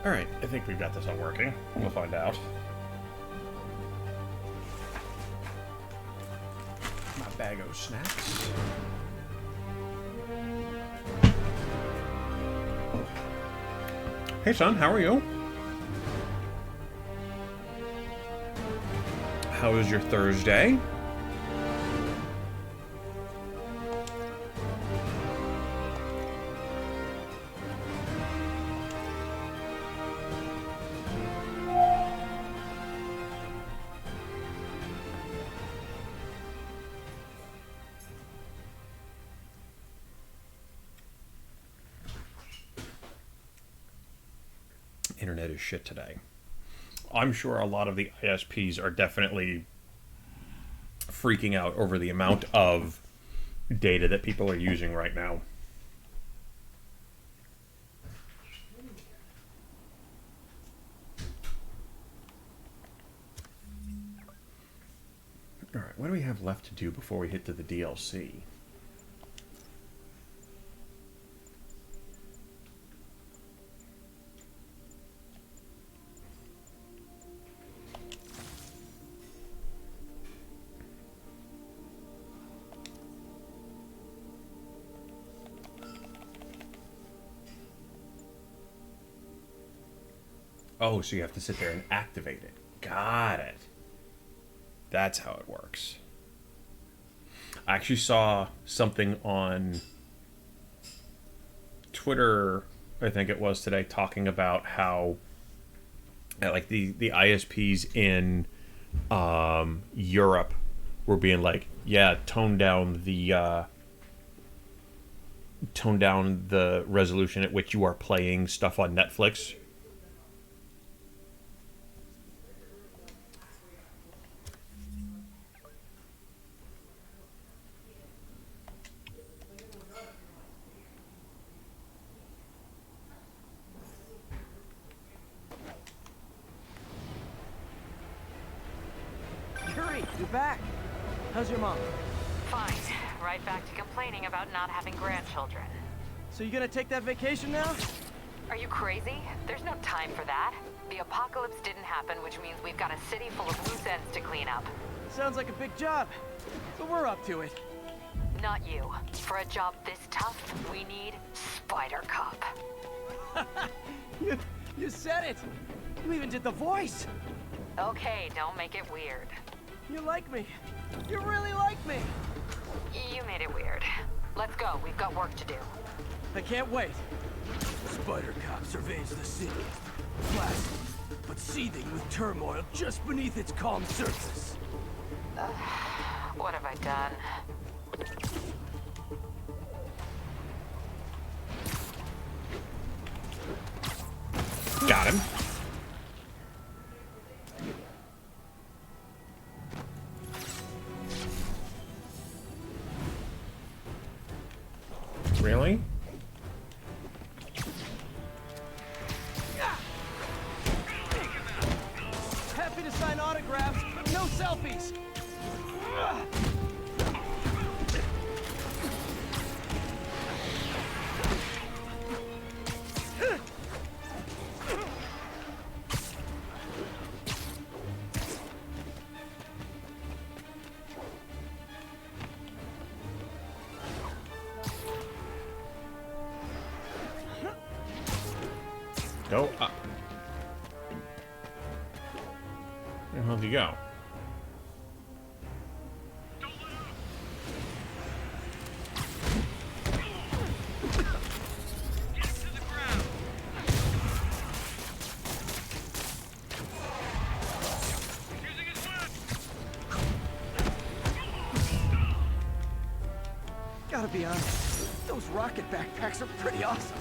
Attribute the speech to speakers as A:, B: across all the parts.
A: Alright, I think we've got this all working. We'll find out. My bag of snacks. Hey son, how are you? How was your Thursday? Internet is shit today. I'm sure a lot of the ISPs are definitely freaking out over the amount of data that people are using right now. Alright, what do we have left to do before we hit to the DLC? Oh, so you have to sit there and activate it. Got it. That's how it works. I actually saw something on Twitter, I think it was today, talking about how like the ISPs in Europe were being like, yeah, tone down the resolution at which you are playing stuff on Netflix.
B: You're back. How's your mom?
C: Fine. Right back to complaining about not having grandchildren.
B: So you gonna take that vacation now?
C: Are you crazy? There's no time for that. The apocalypse didn't happen, which means we've got a city full of loose ends to clean up.
B: Sounds like a big job, but we're up to it.
C: Not you. For a job this tough, we need Spider Cop.
B: You said it. You even did the voice.
C: Okay, don't make it weird.
B: You like me. You really like me.
C: You made it weird. Let's go. We've got work to do.
B: I can't wait. Spider Cop surveys the city. Placid, but seething with turmoil just beneath its calm surface.
C: What have I done?
A: Got him. Really?
B: Happy to sign autographs, but no selfies.
A: Go up. Where the hell did you go?
B: Gotta be honest, those rocket backpacks are pretty awesome.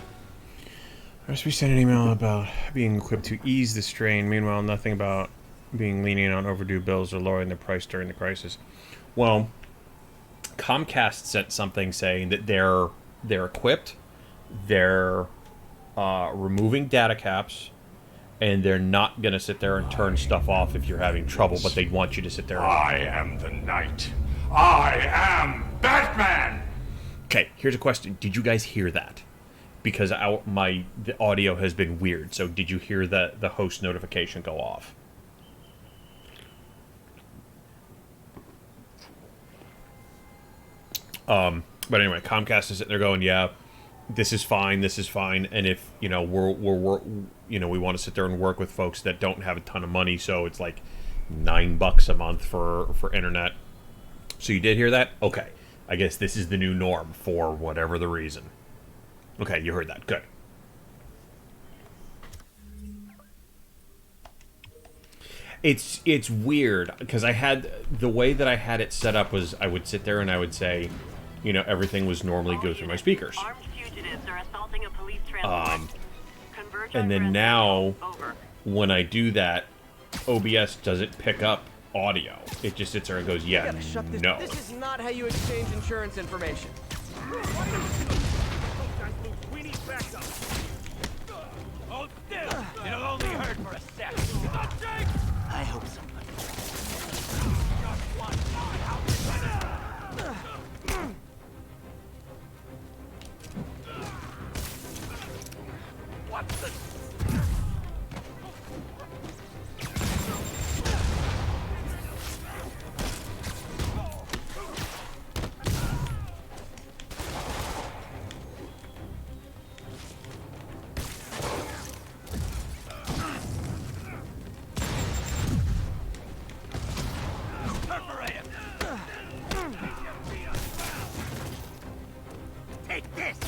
A: First, we sent an email about being equipped to ease the strain. Meanwhile, nothing about being lenient on overdue bills or lowering the price during the crisis. Well, Comcast sent something saying that they're equipped, they're removing data caps, and they're not going to sit there and turn stuff off if you're having trouble, but they want you to sit there.
D: I am the Knight. I am Batman!
A: Okay, here's a question. Did you guys hear that? because the audio has been weird. So did you hear the host notification go off? But anyway, Comcast is sitting there going, yeah, this is fine, and if, you know, we're you know, we want to sit there and work with folks that don't have a ton of money, so it's like $9 a month for internet. So you did hear that? Okay. I guess this is the new norm for whatever the reason. Okay, you heard that. Good. It's weird because I had the way that I had it set up was I would sit there and I would say, you know, everything was normally go through my speakers.
E: Armed fugitives are assaulting a police transport. Converge on
A: And then
E: Brent.
A: now,
E: Over.
A: when I do that, OBS doesn't pick up audio. It just sits there and goes, yeah,
B: Gotta shut this.
A: no.
B: This is not how you exchange insurance information.
F: We need backup. Hold still. It'll only hurt for a second.
B: I hope so.
F: What the? Perforate him. Take this.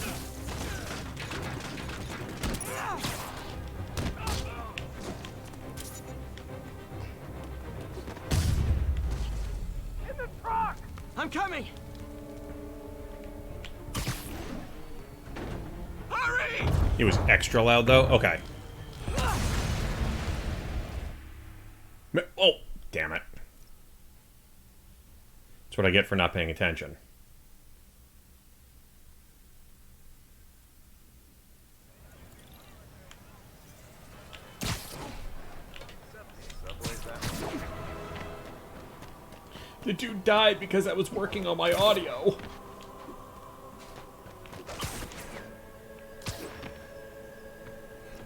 F: In the truck.
B: I'm coming.
F: Hurry!
A: It was extra loud, though? Okay. Oh, damn it. That's what I get for not paying attention. The dude died because I was working on my audio.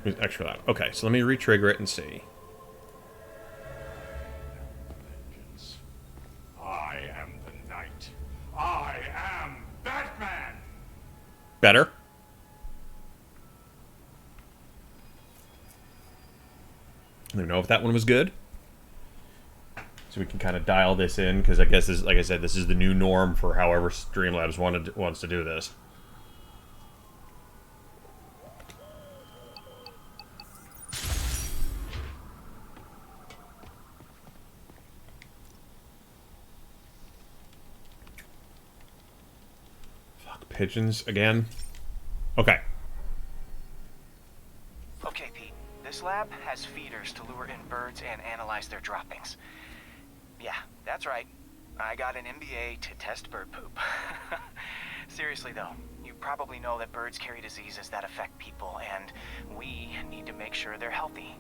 A: It was extra loud. Okay, so let me re-trigger it and see.
D: I am the Knight. I am Batman.
A: Better? I don't know if that one was good. So we can kind of dial this in, because I guess, this, like I said, this is the new norm for however Streamlabs wants to do this. Fuck, pigeons again? Okay.
G: Okay, Pete. This lab has feeders to lure in birds and analyze their droppings. Yeah, that's right. I got an MBA to test bird poop. Seriously though, you probably know that birds carry diseases that affect people, and we need to make sure they're healthy.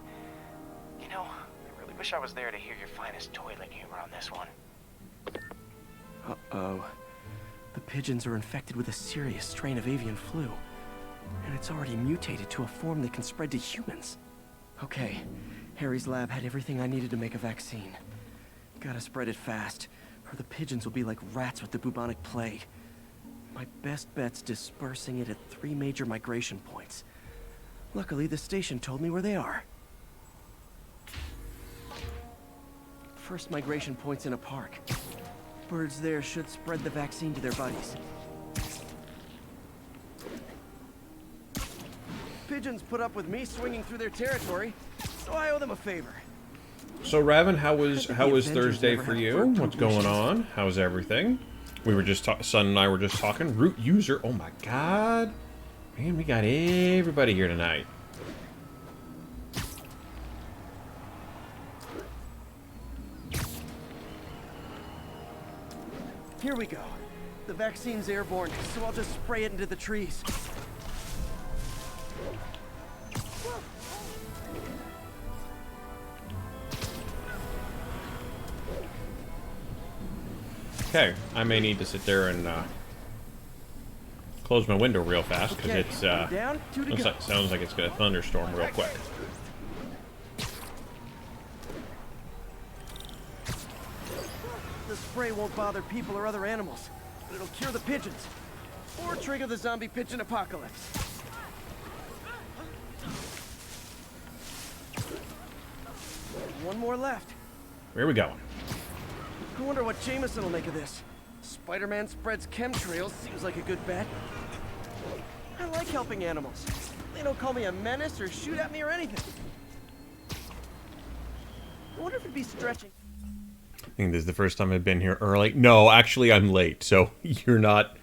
G: You know, I really wish I was there to hear your finest toilet humor on this one.
B: Uh-oh. The pigeons are infected with a serious strain of avian flu. And it's already mutated to a form that can spread to humans. Okay, Harry's lab had everything I needed to make a vaccine. Gotta spread it fast, or the pigeons will be like rats with the bubonic plague. My best bet's dispersing it at 3 major migration points. Luckily, the station told me where they are. First migration point's in a park. Birds there should spread the vaccine to their buddies. Pigeons put up with me swinging through their territory, so I owe them a favor.
A: So Raven, how was
B: Avengers
A: Thursday
B: never
A: for
B: had
A: you?
B: bird
A: What's
B: poop
A: going
B: missions.
A: on? How's everything? We were just Son and I were just talking. Root user. Oh my god, man, we got everybody here tonight.
B: Here we go. The vaccine's airborne, so I'll just spray it into the trees.
A: Okay, I may need to sit there and close my window real fast because
B: Okay,
A: it's
B: one down, 2 to go.
A: sounds like it's gonna thunderstorm real quick.
B: The spray won't bother people or other animals, but it'll cure the pigeons. Or trigger the zombie pigeon apocalypse. One more left.
A: Where are we going?
B: I wonder what Jameson will make of this. Spider-Man spreads chemtrails, seems like a good bet. I like helping animals. They don't call me a menace or shoot at me or anything. I wonder if it'd be stretching.
A: I think this is the first time I've been here early. No, actually, I'm late. So you're not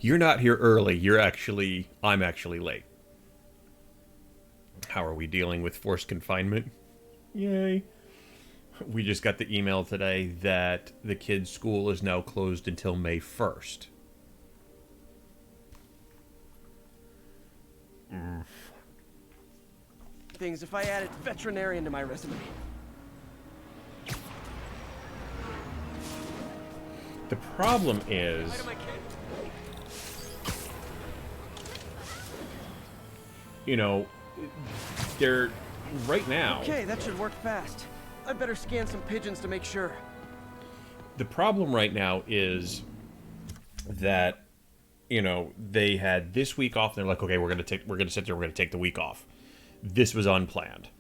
A: here early. I'm actually late. How are we dealing with forced confinement? Yay. We just got the email today that the kids' school is now closed until May 1st.
B: Things if I added veterinarian to my resume.
A: The problem is, you know, they're right now.
B: Okay, that should work fast. I better scan some pigeons to make sure.
A: The problem right now is that, you know, they had this week off. And they're like, okay, we're gonna sit there. We're gonna take the week off. This was unplanned.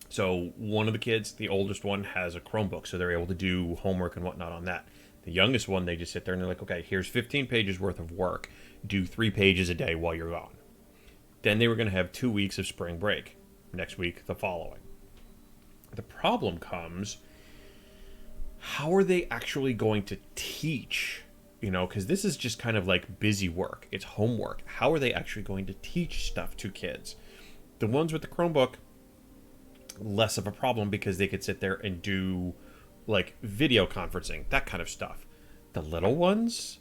A: So one of the kids, the oldest one, has a Chromebook, so they're able to do homework and whatnot on that. The youngest one, they just sit there and they're like, okay, here's 15 pages worth of work. Do 3 pages a day while you're gone. Then they were going to have 2 weeks of spring break. Next week, the following. The problem comes, how are they actually going to teach? You know, because this is just kind of like busy work. It's homework. How are they actually going to teach stuff to kids? The ones with the Chromebook, less of a problem because they could sit there and do like video conferencing, that kind of stuff. The little ones,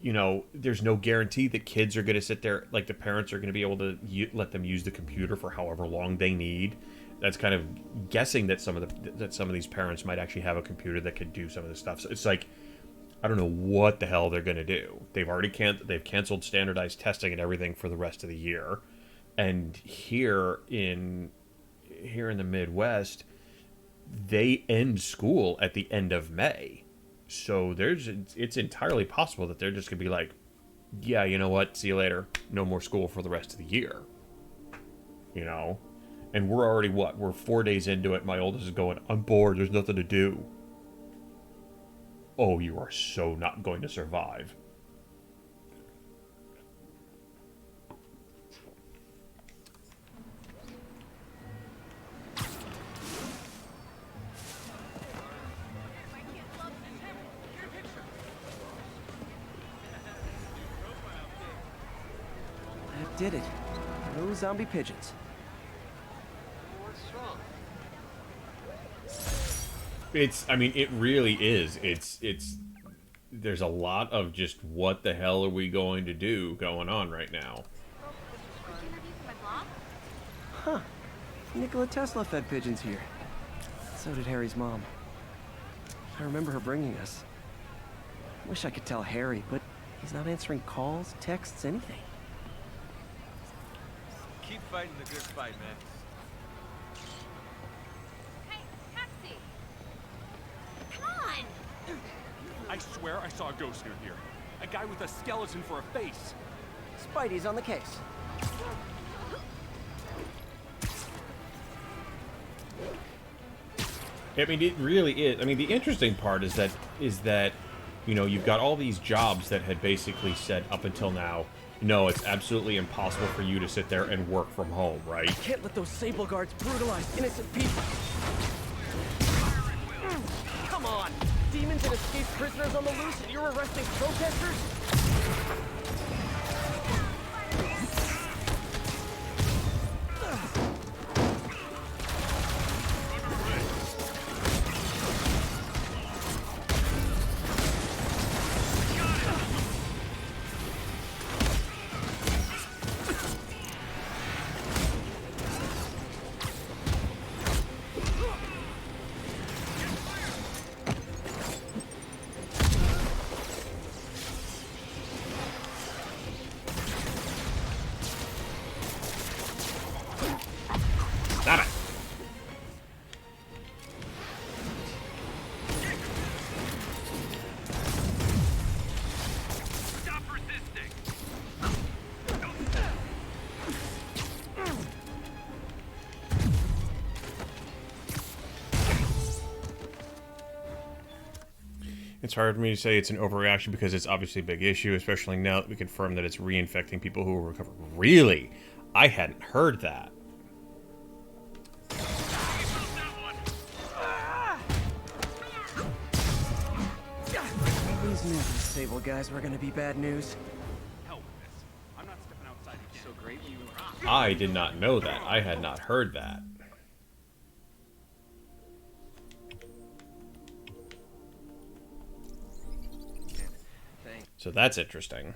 A: you know, there's no guarantee that kids are going to sit there, like the parents are going to be able to let them use the computer for however long they need. That's kind of guessing that some of these parents might actually have a computer that could do some of this stuff. So it's like, I don't know what the hell they're going to do. They've already canceled standardized testing and everything for the rest of the year. And here in the Midwest, they end school at the end of May. So it's entirely possible that they're just going to be like, yeah, you know what? See you later. No more school for the rest of the year. You know? And we're already, we're 4 days into it. My oldest is going, I'm bored. There's nothing to do. Oh, you are so not going to survive.
B: That did it. No zombie pigeons.
A: It really is. There's a lot of just what the hell are we going to do going on right now.
B: Huh. Nikola Tesla fed pigeons here. So did Harry's mom. I remember her bringing us. Wish I could tell Harry, but he's not answering calls, texts, anything.
F: Keep fighting the good fight, man.
C: Hey, taxi! Come on!
F: I swear I saw a ghost near here. A guy with a skeleton for a face.
B: Spidey's on the case.
A: I mean, it really is. I mean, the interesting part is that you know, you've got all these jobs that had basically said up until now, no, it's absolutely impossible for you to sit there and work from home, right?
B: Can't let those Sable Guards brutalize innocent people. Come on! Demons and escaped prisoners on the loose, and you're arresting protesters?
A: It's hard for me to say it's an overreaction because it's obviously a big issue, especially now that we confirm that it's reinfecting people who will recover. Really? I hadn't heard that.
B: These new Sable guys were gonna be bad news.
F: Hell with this. I'm not stepping outside again. So great you
A: I did not know that. I had not heard that. So that's interesting.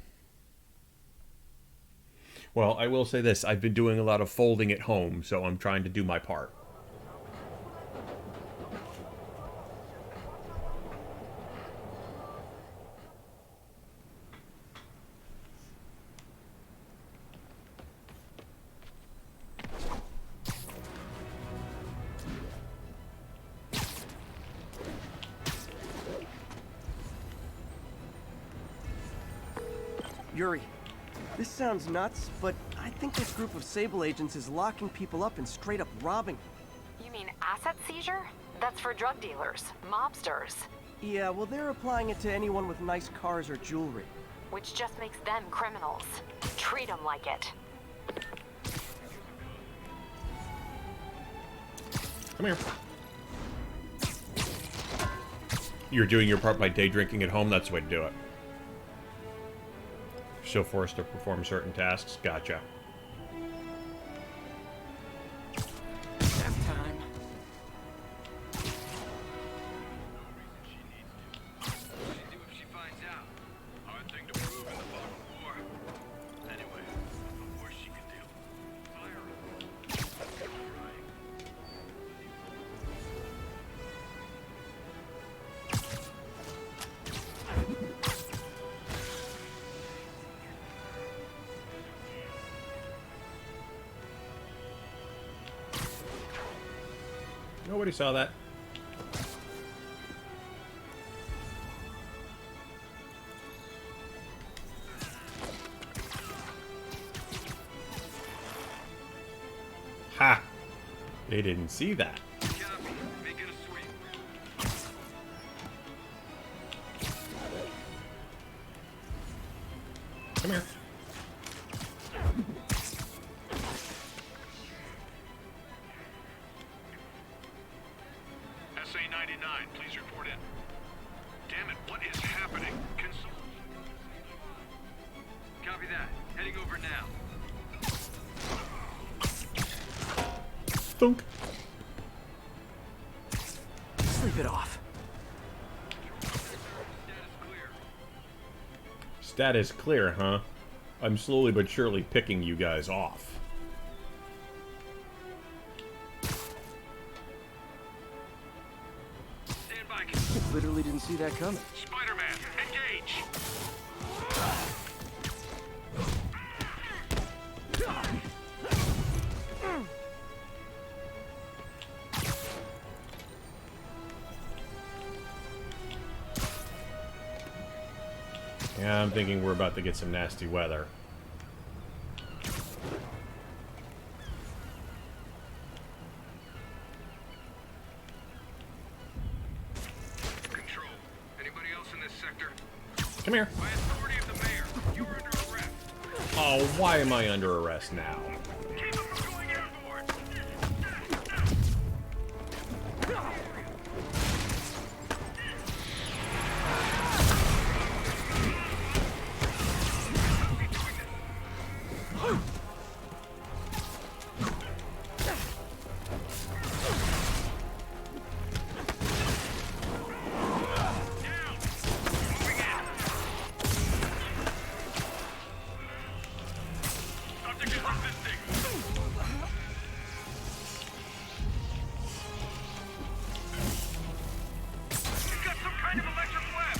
A: Well, I will say this. I've been doing a lot of folding at home, so I'm trying to do my part.
B: Yuri, this sounds nuts, but I think this group of Sable agents is locking people up and straight up robbing them.
C: You mean asset seizure? That's for drug dealers, mobsters,
B: Yeah, well, they're applying it to anyone with nice cars or jewelry.
C: which just makes them criminals. Treat them like it.
A: Come here. You're doing your part by day drinking at home? That's the way to do it. So forced to perform certain tasks? Gotcha.
B: Nap time.
A: Nobody saw that. Ha! They didn't see that. Come here.
D: SA-99, please report in. Damn it, what is happening? Copy that. Heading over now.
A: Thunk.
B: Sleep it off.
A: Status clear, huh? I'm slowly but surely picking you guys off.
D: Stand by.
B: Literally didn't see that coming.
D: Spider-Man, engage!
A: Yeah, I'm thinking we're about to get some nasty weather.
D: Control. Anybody else in this sector?
A: Come here.
D: By authority of the mayor, you are under arrest.
A: Oh, why am I under arrest now?
D: Keep them from going airborne! Subject is resisting. You've got some kind of electric web.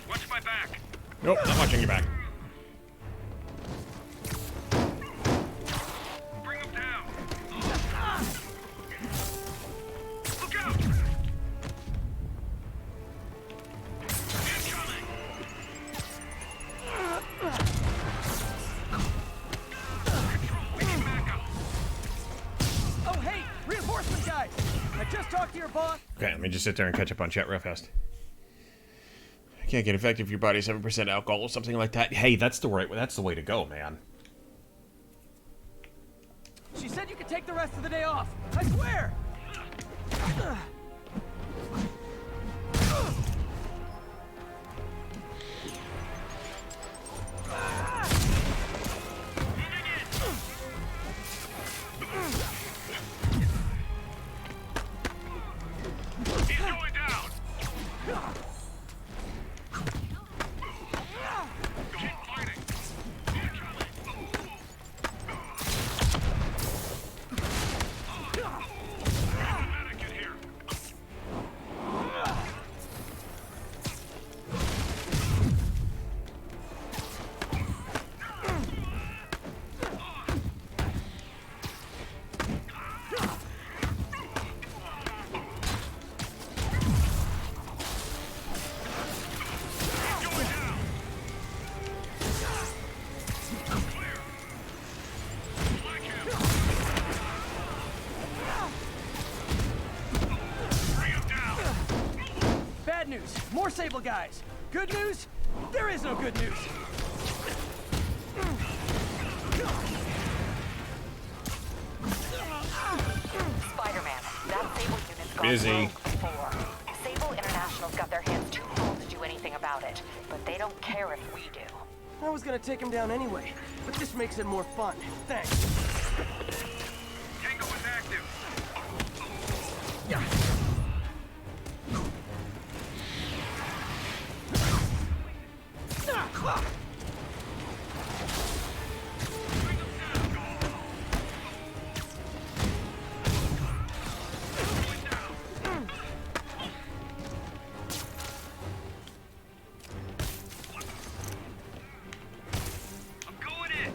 D: Watch my back.
A: Nope, not watching your back.
B: I just talked to your boss.
A: Okay, let me just sit there and catch up on chat real fast. I can't get infected if your body's 7% alcohol or something like that. Hey, that's the way to go, man.
B: She said you could take the rest of the day off. I swear.
D: He's going down. Keep fighting. Medic in here.
B: Bad news. More Sable guys. Good news? There is no good news.
C: Spider-Man, that Sable unit's gone
A: Busy.
C: rogue before. Sable International's got their hands too full to do anything about it, but they don't care if we do.
B: I was gonna take him down anyway, but this makes it more fun. Thanks.
D: Tango is active. I'm going in.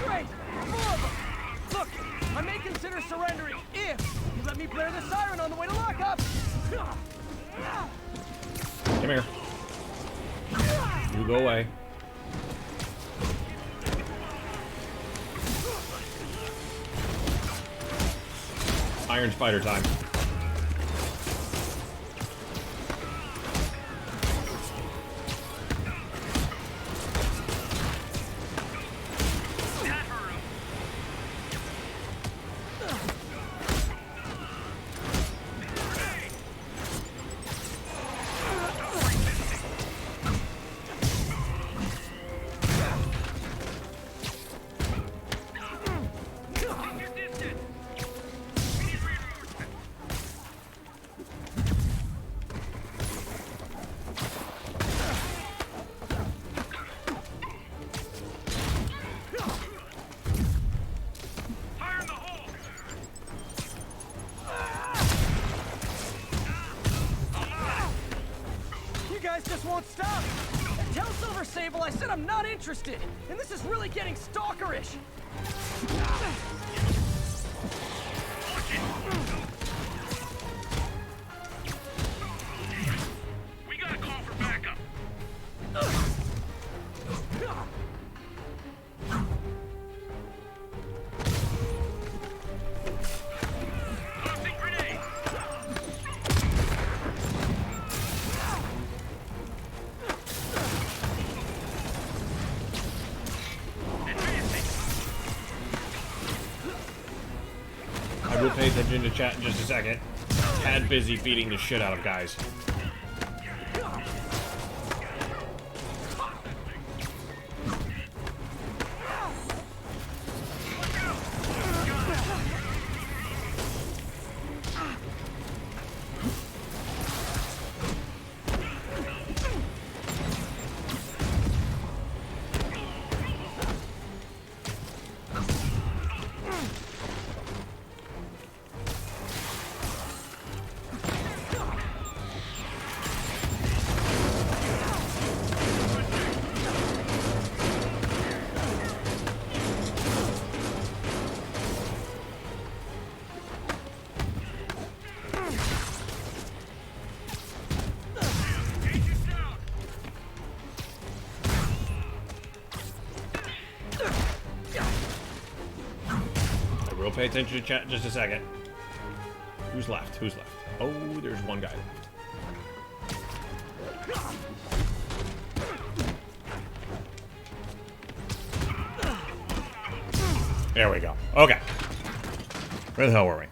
B: Great! More of them! Look, I may consider surrendering if you let me blare the siren on the way to lockup!
A: Come here. You go away. Iron Spider time.
D: Fire in the hole.
B: You guys just won't stop! Tell Silver Sable I said I'm not interested! And this is really getting stalkerish!
D: We gotta call for backup. Tossing grenade. Advancing.
A: I will pay attention to chat in just a second. Tad busy beating the shit out of guys. Pay attention to chat just a second. Who's left? Who's left? Oh, there's one guy left. There we go. Okay. Where the hell were we?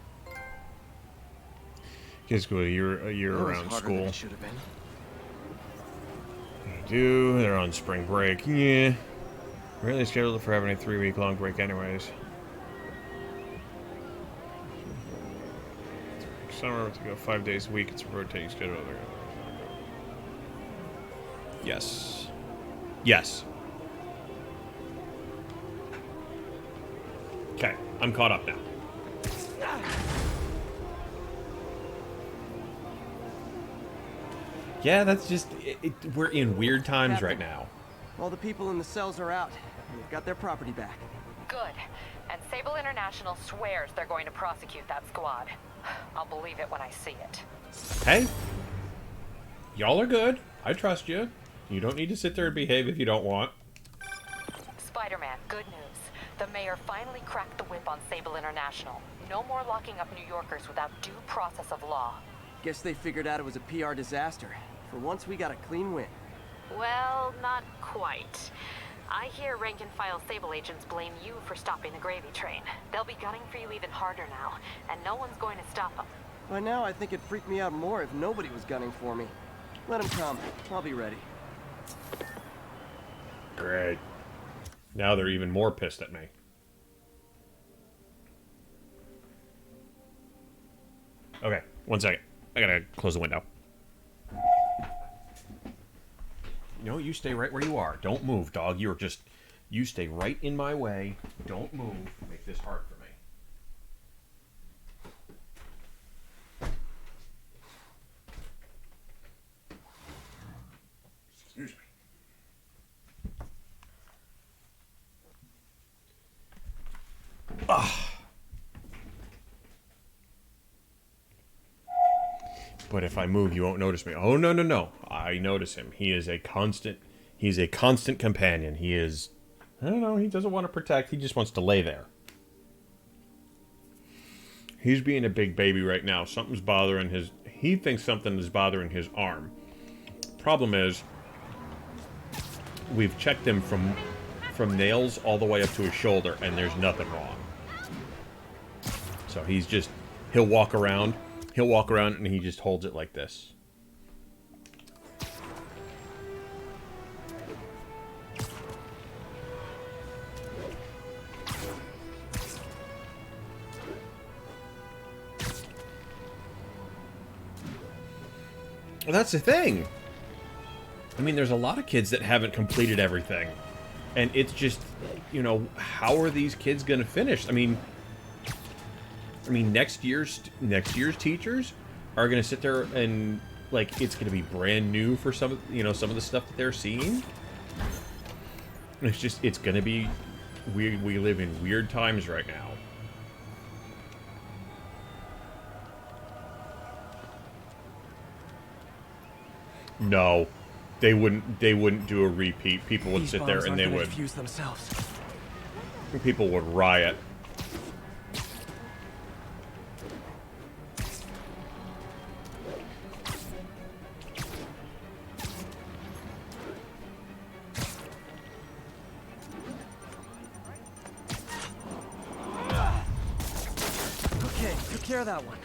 A: Kids go a year around school.
B: Should have been.
A: They're on spring break. Yeah. Really scheduled for having a 3-week-long break anyways. Summer to go 5 days a week. It's a rotating schedule. Yes. Yes. Okay, I'm caught up now. Yeah, that's just... we're in weird times right now.
B: All the people in the cells are out. They've got their property back.
C: Good. And Sable International swears they're going to prosecute that squad. I'll believe it when I see it.
A: Hey. Y'all are good. I trust you. You don't need to sit there and behave if you don't want.
C: Spider-Man, good news. The mayor finally cracked the whip on Sable International. No more locking up New Yorkers without due process of law.
B: Guess they figured out it was a PR disaster. For once, we got a clean win.
E: Well, not quite. I hear rank-and-file Sable agents blame you for stopping the gravy train. They'll be gunning for you even harder now, and no one's going to stop them.
B: By now, I think it'd freak me out more if nobody was gunning for me. Let them come. I'll be ready.
A: Great. Now they're even more pissed at me. Okay, 1 second. I gotta close the window. No, you stay right where you are. Don't move, dog. You're just... You stay right in my way. Don't move. Make this hard for me. Excuse me. But if I move, you won't notice me. Oh, no, no, no. I notice him. He is a constant... He's a constant companion. He is... I don't know. He doesn't want to protect. He just wants to lay there. He's being a big baby right now. Something's bothering his... He thinks something is bothering his arm. Problem is... We've checked him from nails all the way up to his shoulder, and there's nothing wrong. So he's just... He'll walk around... He'll walk around and he just holds it like this. Well, that's the thing. I mean, there's a lot of kids that haven't completed everything. And it's just, you know, how are these kids going to finish? I mean, next year's teachers are going to sit there and, like, it's going to be brand new for some of the stuff that they're seeing. It's just, it's going to be, we live in weird times right now. No, they wouldn't do a repeat. People would sit there and they would
B: defuse themselves.
A: People would riot.
B: Okay, took care of that one.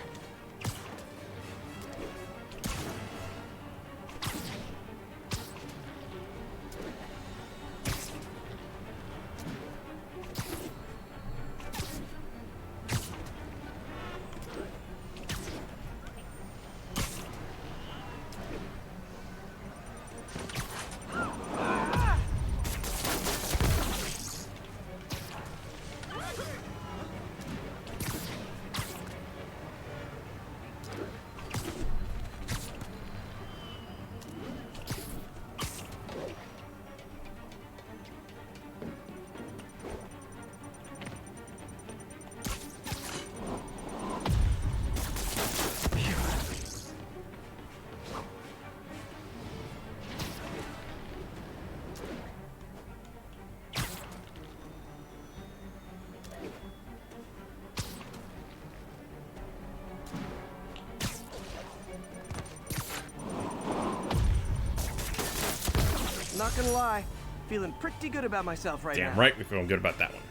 B: Not gonna lie, feeling pretty good about myself right now.
A: Damn right, we're feeling good about that one.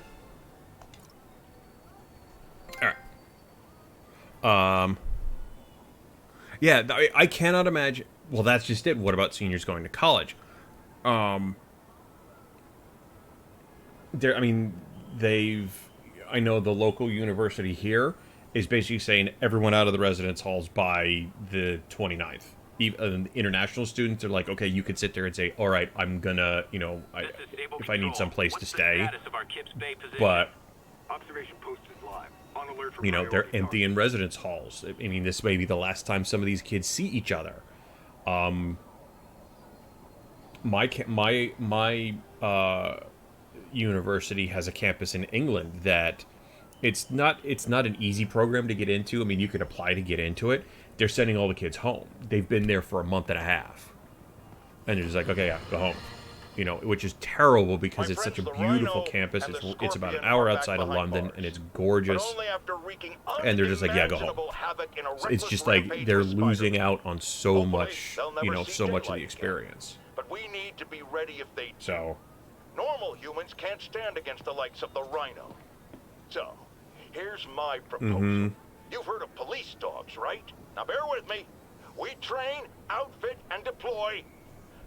A: All right. Yeah, I cannot imagine. Well, that's just it. What about seniors going to college? I mean, I know the local university here is basically saying everyone out of the residence halls by the 29th. Even international students are like, okay, you could sit there and say, all right, I'm gonna, if I need some place to stay. But,
D: Observation post is live. On alert for
A: they're empty in residence halls. I mean, this may be the last time some of these kids see each other. My university has a campus in England that it's not an easy program to get into. I mean, you could apply to get into it. They're sending all the kids home. They've been there for a month and a half, and they're just like, okay, yeah, go home. Which is terrible because it's such a beautiful campus. It's about an hour outside of London, and it's gorgeous. And they're just like, yeah, go home. So it's just like they're losing out on so much, so much of the experience.
H: But we need to be ready if they do.
A: So,
H: Normal humans can't stand against the likes of the Rhino. So, here's my proposal. You've heard of police dogs, right? Now bear with me. We train, outfit, and deploy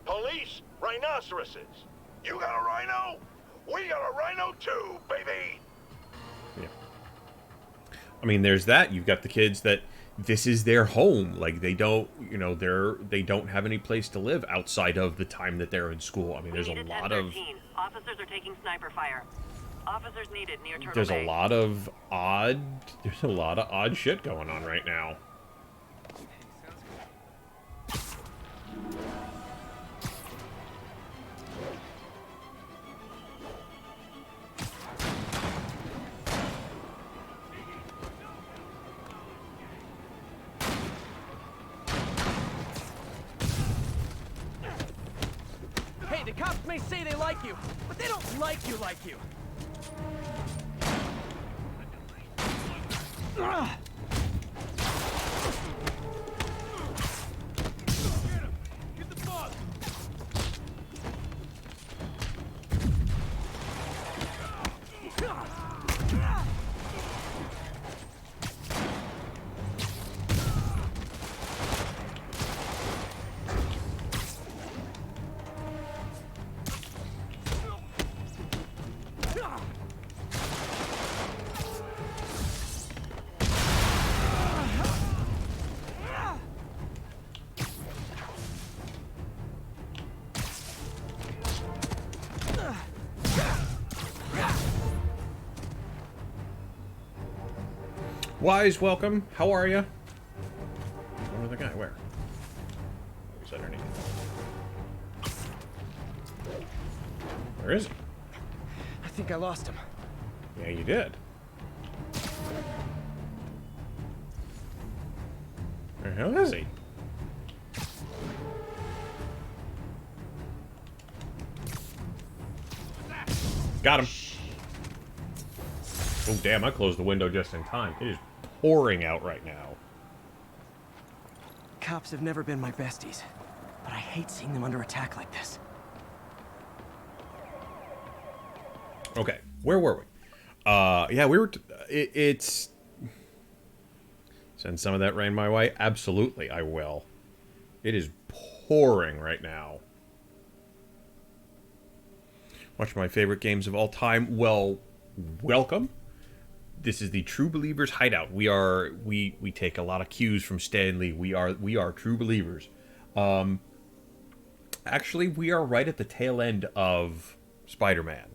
H: police rhinoceroses. You got a rhino? We got a rhino too, baby!
A: yeah. I mean, there's that. You've got the kids that this is their home. Like, they don't, they don't have any place to live outside of the time that they're in school. I mean, there's a lot of...
E: Officers are taking sniper fire. Officers needed near Turtle
A: There's
E: Bay.
A: a lot of odd shit going on right now.
B: Hey, the cops may say they like you, but they don't like you. Ugh.
F: Get the bug!
A: Wise, welcome. How are you? Where's the guy? Where? He's underneath. Where is he?
B: I think I lost him.
A: Yeah, you did. Where the hell is he? Got him. Oh, damn, I closed the window just in time. It is pouring out right now.
B: Cops have never been my besties, but I hate seeing them under attack like this.
A: Okay, where were we? Yeah, we were... it's... Send some of that rain my way? Absolutely, I will. It is pouring right now. Watch my favorite games of all time. Well, welcome. This is the True Believers Hideout. We take a lot of cues from Stan Lee. We are true believers. Actually, we are right at the tail end of Spider-Man.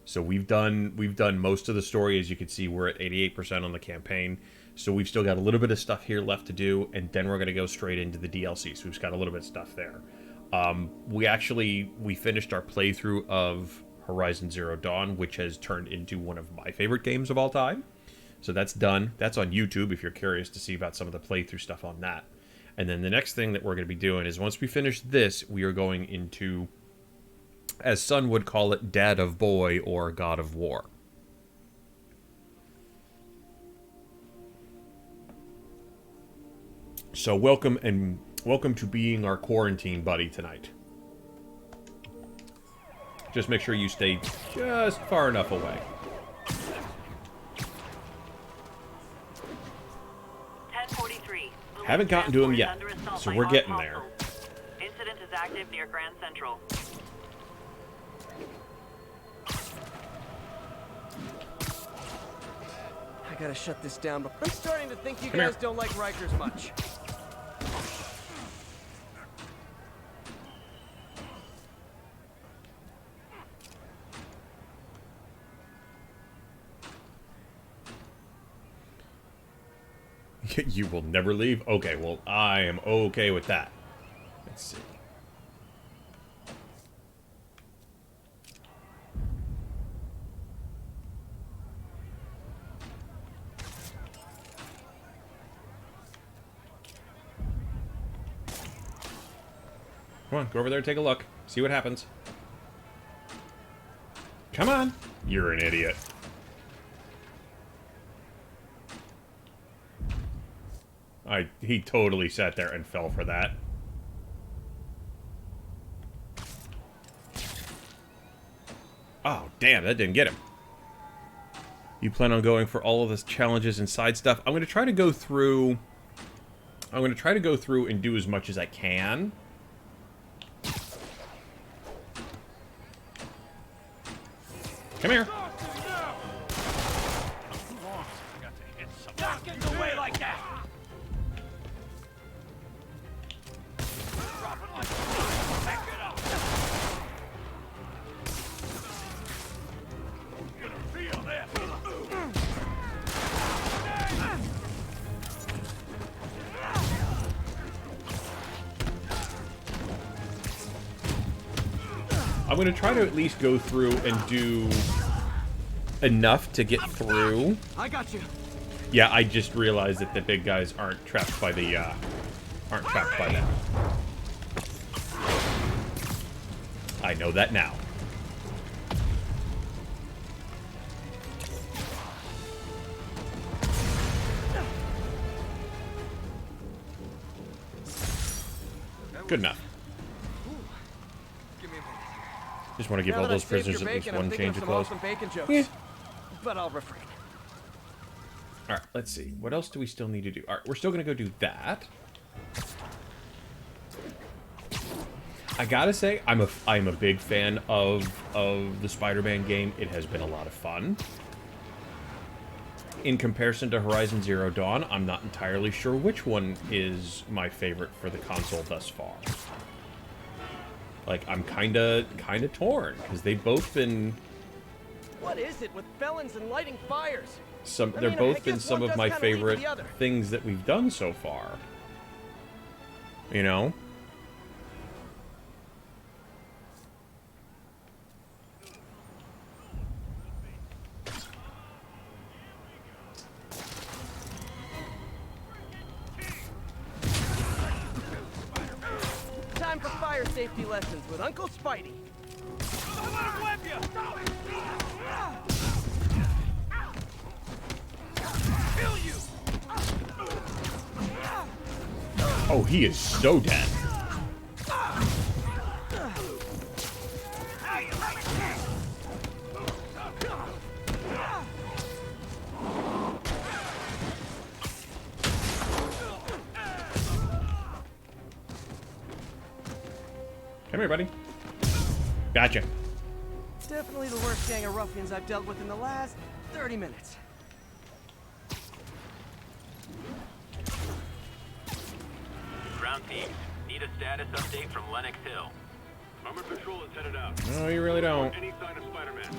A: So we've done most of the story. As you can see, we're at 88% on the campaign. So we've still got a little bit of stuff here left to do, and then we're going to go straight into the DLC. So we've got a little bit of stuff there. We finished our playthrough of Horizon Zero Dawn, which has turned into one of my favorite games of all time. So that's done. That's on YouTube if you're curious to see about some of the playthrough stuff on that. And then the next thing that we're going to be doing is once we finish this, we are going into, as Sun would call it, Dad of Boy or God of War. So welcome to being our quarantine buddy tonight. Just make sure you stay just far enough away.
I: 1043.
A: Haven't gotten to him yet, so we're getting there.
I: Incident is active near Grand Central.
B: I gotta shut this down, but I'm starting to think you
A: Come
B: guys
A: here.
B: don't like Rikers much.
A: You will never leave? Okay, well, I am okay with that. Let's see. Come on, go over there and take a look. See what happens. Come on. You're an idiot. He totally sat there and fell for that. Oh, damn, that didn't get him. You plan on going for all of the challenges and side stuff? I'm going to try to go through... I'm going to try to go through and do as much as I can. Come here.
F: Not getting away like that! Back it up! You're gonna feel this!
A: I'm going to try to at least go through and do enough to get through.
B: I got you.
A: Yeah, I just realized that the big guys aren't trapped by the, aren't trapped by that. I know that now. Good enough. Just want to give
B: Now
A: all
B: that
A: those
B: I've saved
A: prisoners
B: your
A: at least
B: bacon, I'm
A: one
B: thinking
A: change
B: of
A: of
B: some
A: clothes.
B: awesome bacon jokes.
A: Yeah.
B: But I'll refrain.
A: Alright, let's see. What else do we still need to do? Alright, we're still going to go do that. I gotta say, I'm a big fan of the Spider-Man game. It has been a lot of fun. In comparison to Horizon Zero Dawn, I'm not entirely sure which one is my favorite for the console thus far. Like, I'm kinda torn, because they've both been
B: What is it with felons and lighting fires?
A: they're
B: I
A: both been
B: guess
A: some
B: one
A: of
B: does
A: my
B: kinda lead to
A: favorite
B: the other.
A: things that we've done so far. You know?
B: Time for fire safety lessons with Uncle Spidey.
F: I'm gonna whip you! Kill you!
A: Oh, he is so dead. Come here, buddy. Gotcha.
B: Definitely the worst gang of ruffians I've dealt with in the last 30 minutes.
J: Ground team, need a status update from Lennox Hill.
D: Armored Patrol is headed out.
A: No, you really don't.
D: Any sign of Spider-Man?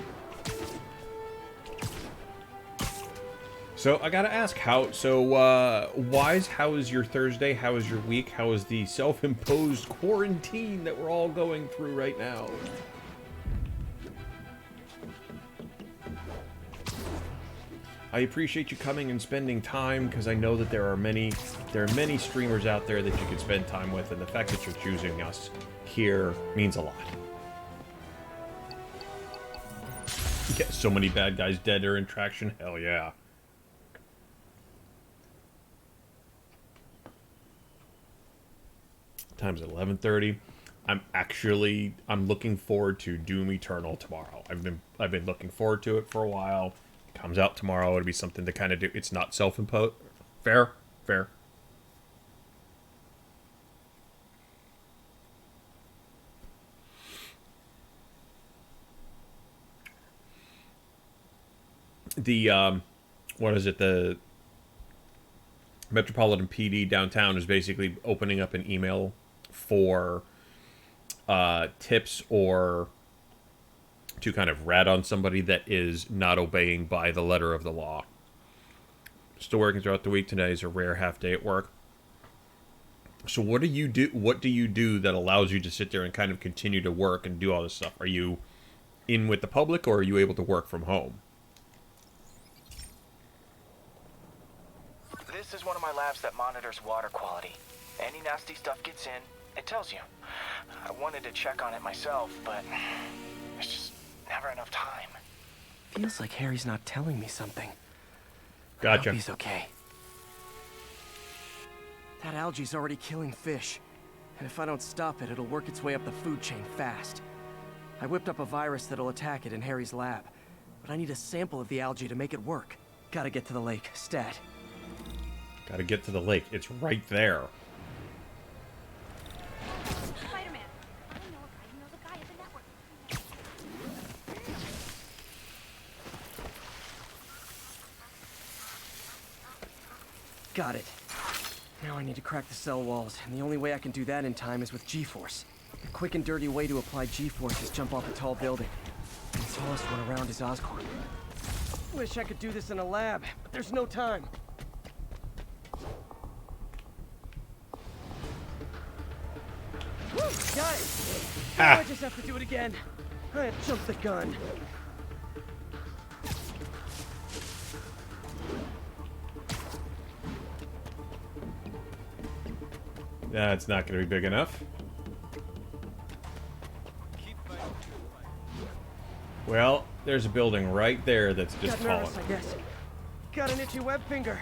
A: So I gotta ask, Wise, how is your Thursday? How is your week? How is the self-imposed quarantine that we're all going through right now? I appreciate you coming and spending time, because I know that there are many streamers out there that you could spend time with, and the fact that you're choosing us here means a lot. Yeah, so many bad guys dead or in traction. Hell yeah. Time's at 11:30. I'm looking forward to Doom Eternal tomorrow. I've been looking forward to it for a while. It comes out tomorrow. It'll be something to kind of do. It's not self-imposed. Fair. The what is it? The Metropolitan PD downtown is basically opening up an email for tips or to kind of rat on somebody that is not obeying by the letter of the law. Still working throughout the week. Today is a rare half day at work. So what do you do? What do you do that allows you to sit there and kind of continue to work and do all this stuff? Are you in with the public, or are you able to work from home?
G: This is one of my labs that monitors water quality. Any nasty stuff gets in, it tells you. I wanted to check on it myself, but there's just never enough time.
B: Feels like Harry's not telling me something.
A: Gotcha.
B: I hope he's okay. That algae's already killing fish. And if I don't stop it, it'll work its way up the food chain fast. I whipped up a virus that'll attack it in Harry's lab. But I need a sample of the algae to make it work. Gotta get to the lake, stat.
A: Gotta get to the lake. It's right there.
E: Spider-Man, I know a guy who knows a guy at the network.
B: Got it. Now I need to crack the cell walls, and the only way I can do that in time is with G-Force. The quick and dirty way to apply G-Force is jump off a tall building. And the tallest one around is Oscorp. Wish I could do this in a lab, but there's no time. Woo! Got it! Now I just have to do it again. I have jumped the gun.
A: It's not going to be big enough. Well, there's a building right there that's just
B: Got nervous,
A: fallen.
B: I guess. Got an itchy web finger.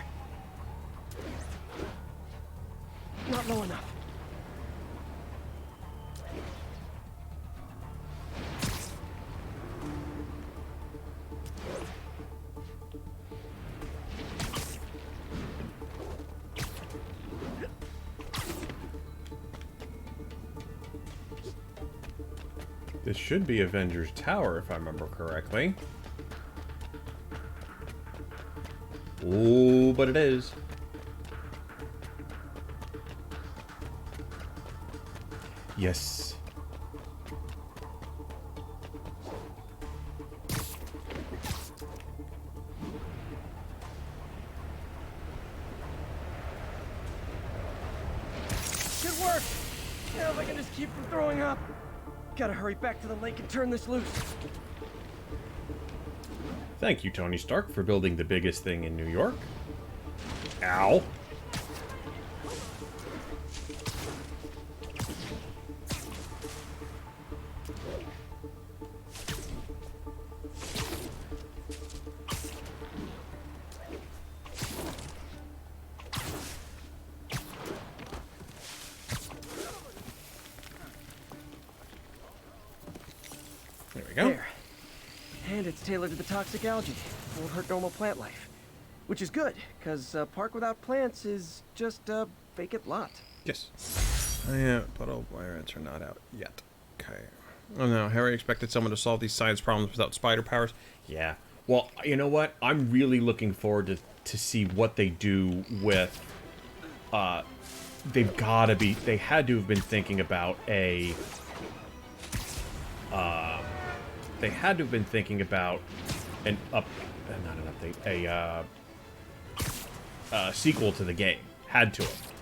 B: Not low enough.
A: This should be Avengers Tower, if I remember correctly. Ooh, but it is. Yes.
B: Good work! Now if I can just keep from throwing up. Gotta hurry back to the lake and turn this loose.
A: Thank you, Tony Stark, for building the biggest thing in New York. Ow. There we go.
B: There. And it's tailored to the toxic algae. Won't hurt normal plant life. Which is good, because a park without plants is just a vacant lot.
A: Yes. Yeah, but oh, wires are not out yet. Okay. Oh no, Harry expected someone to solve these science problems without spider powers. Yeah. Well, you know what? I'm really looking forward to see what they do with. They had to have been thinking about a. They had to have been thinking about not an update, a sequel to the game. Had to have.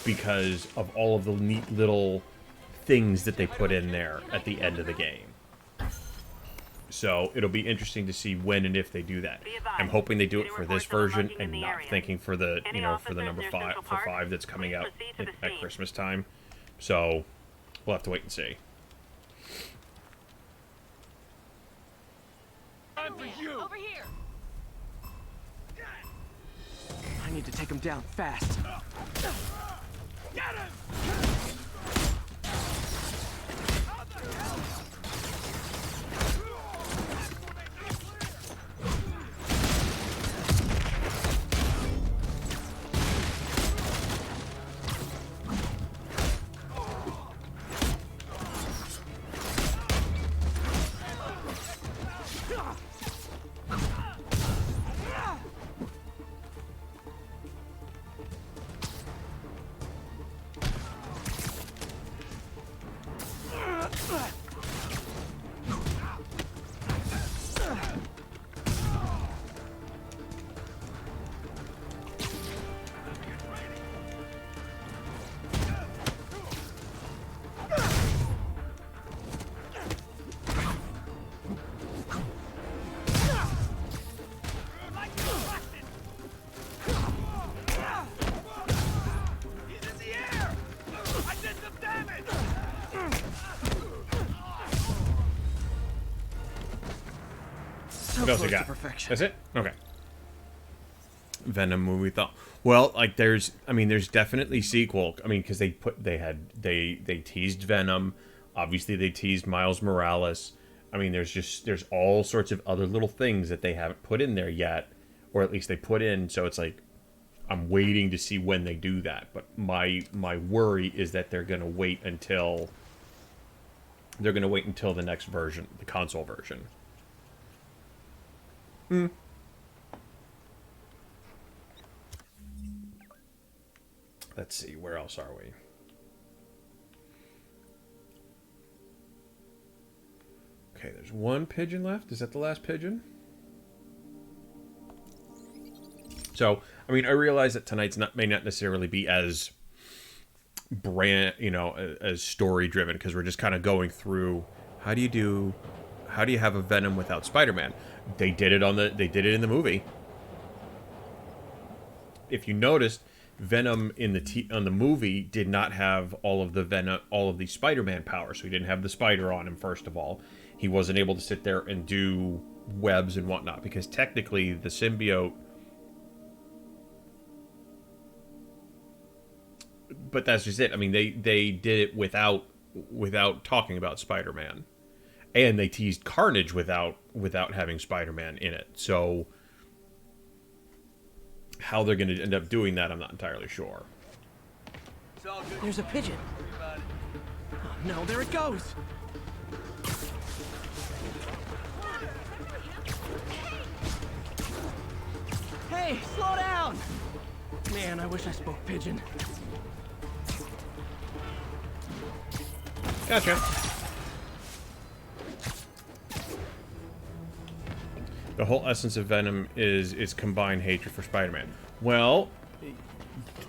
A: Because of all of the neat little things that they put in there at the end of the game. So it'll be interesting to see when and if they do that. I'm hoping they do it for this version and not thinking for the, for the number 5 that's coming out at Christmas time. So we'll have to wait and see.
E: Over here!
B: I need to take him down fast.
F: Get him!
B: So
A: What else
B: close
A: you
B: to
A: got?
B: perfection.
A: That's it? Okay. Venom movie thought. Well, like there's definitely sequel. I mean, because they teased Venom. Obviously, they teased Miles Morales. I mean, there's all sorts of other little things that they haven't put in there yet, or at least they put in. So it's like I'm waiting to see when they do that. But my worry is that they're gonna wait until the next version, the console version. Let's see, where else are we? Okay, there's one pigeon left. Is that the last pigeon? So, I mean, I realize that tonight's may not necessarily be as as story driven, because we're just kind of going through how do you have a Venom without Spider-Man? They did it in the movie. If you noticed, Venom on the movie did not have all of the Spider-Man powers. So he didn't have the spider on him, first of all. He wasn't able to sit there and do webs and whatnot, because technically the symbiote. But that's just it. I mean, they did it without talking about Spider-Man, and they teased Carnage without having Spider-Man in it. So how they're going to end up doing that, I'm not entirely sure.
B: There's a pigeon. Oh, no, there it goes. Hey, slow down! Man, I wish I spoke pigeon.
A: Gotcha. The whole essence of Venom is combined hatred for Spider-Man. Well,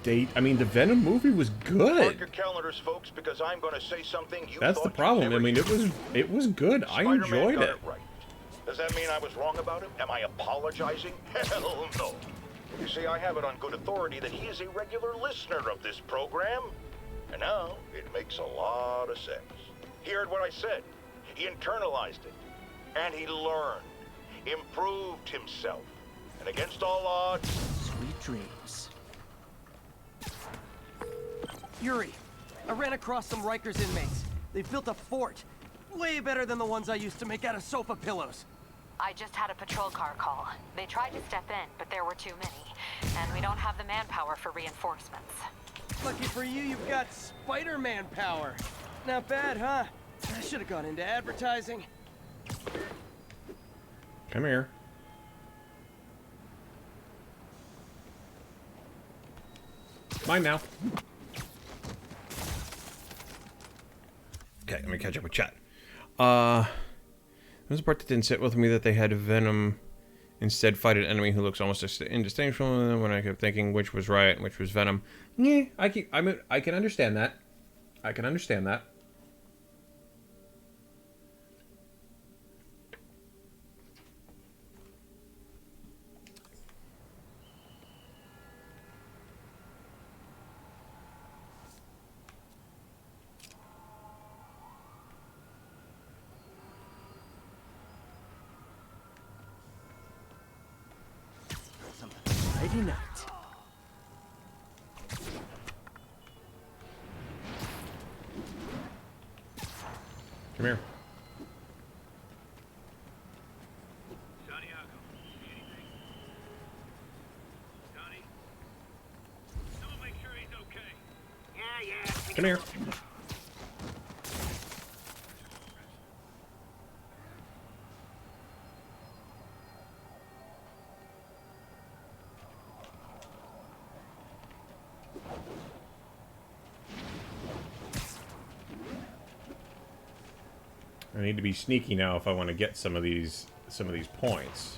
A: the Venom movie was
H: Mark
A: good.
H: your calendars, folks, because I'm going to say something you
A: That's the
H: thought
A: problem.
H: you'd
A: I
H: never
A: mean,
H: hear.
A: it was good. I
H: Spider-Man
A: enjoyed
H: got
A: it.
H: right. Does that mean I was wrong about him? Am I apologizing? Hell no. You see, I have it on good authority that he is a regular listener of this program. And now, it makes a lot of sense. He heard what I said. He internalized it. And he learned. Improved himself. And against all odds...
B: Sweet dreams. Yuri, I ran across some Rikers inmates. They've built a fort. Way better than the ones I used to make out of sofa pillows.
C: I just had a patrol car call. They tried to step in, but there were too many. And we don't have the manpower for reinforcements.
B: Lucky for you, you've got Spider-Man power. Not bad, huh? I should have gone into advertising.
A: Come here. Mine now. Okay, let me catch up with chat. There was a part that didn't sit with me, that they had Venom instead fight an enemy who looks almost indistinguishable from them, when I kept thinking which was Riot and which was Venom. Yeah, I can understand that. I can understand that.
B: Friday night.
A: Come here.
F: Santiago, see anything? Sonny? Someone make sure he's okay. Yeah.
A: Come here. I need to be sneaky now if I want to get some of these points.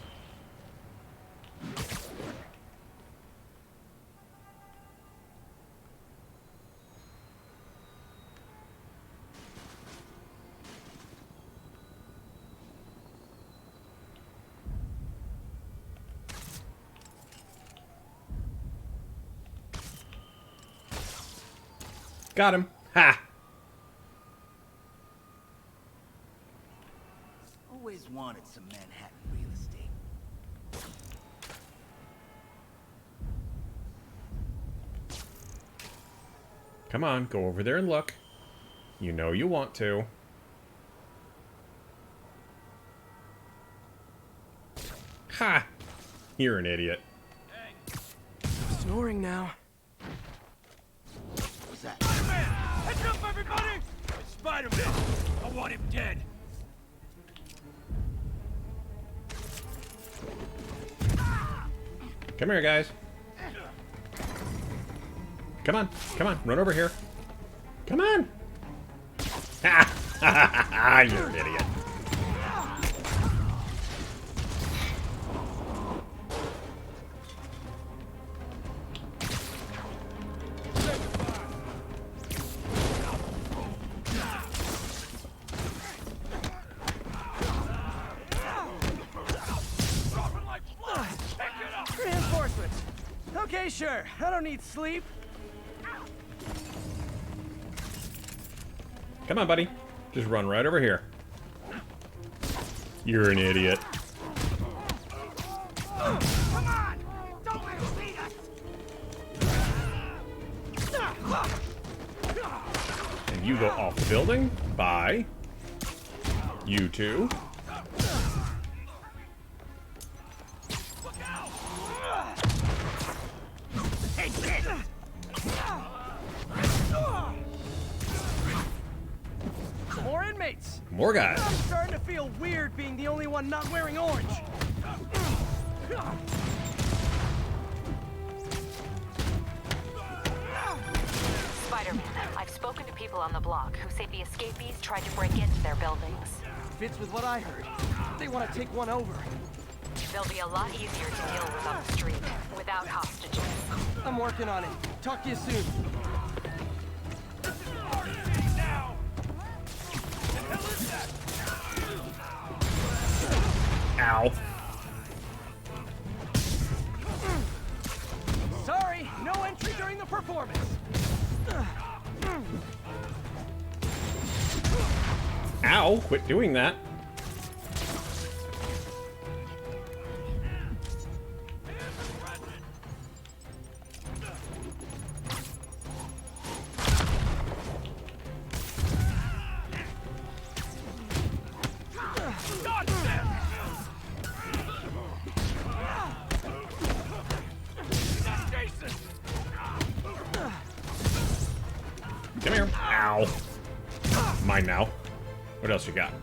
A: Got him. Ha!
K: Always wanted some Manhattan real estate.
A: Come on, go over there and look. You know you want to. Ha! You're an idiot.
B: Snoring now.
F: What's that? Spider-Man! Heads up, everybody! It's Spider-Man! I want him dead!
A: Come here, guys. Come on, run over here. Come on! Ha! You're an idiot.
B: Reinforcements. Okay, sure. I don't need sleep.
A: Come on, buddy. Just run right over here. You're an idiot.
F: Come on! Don't let him beat us!
A: And you go off the building. Bye. You too.
F: Take this!
B: More inmates.
A: More guys.
B: I'm starting to feel weird being the only one not wearing orange.
C: Spider-Man, I've spoken to people on the block who say the escapees tried to break into their buildings.
B: Fits with what I heard. They want to take one over.
C: They'll be a lot easier to deal with on the street, without hostages.
B: I'm working on it. Talk to you soon.
F: Now! The hell is that?
A: Ow.
B: Sorry, no entry during the performance.
A: Ow, quit doing that. Come here. Ow. Mine now. What else you got?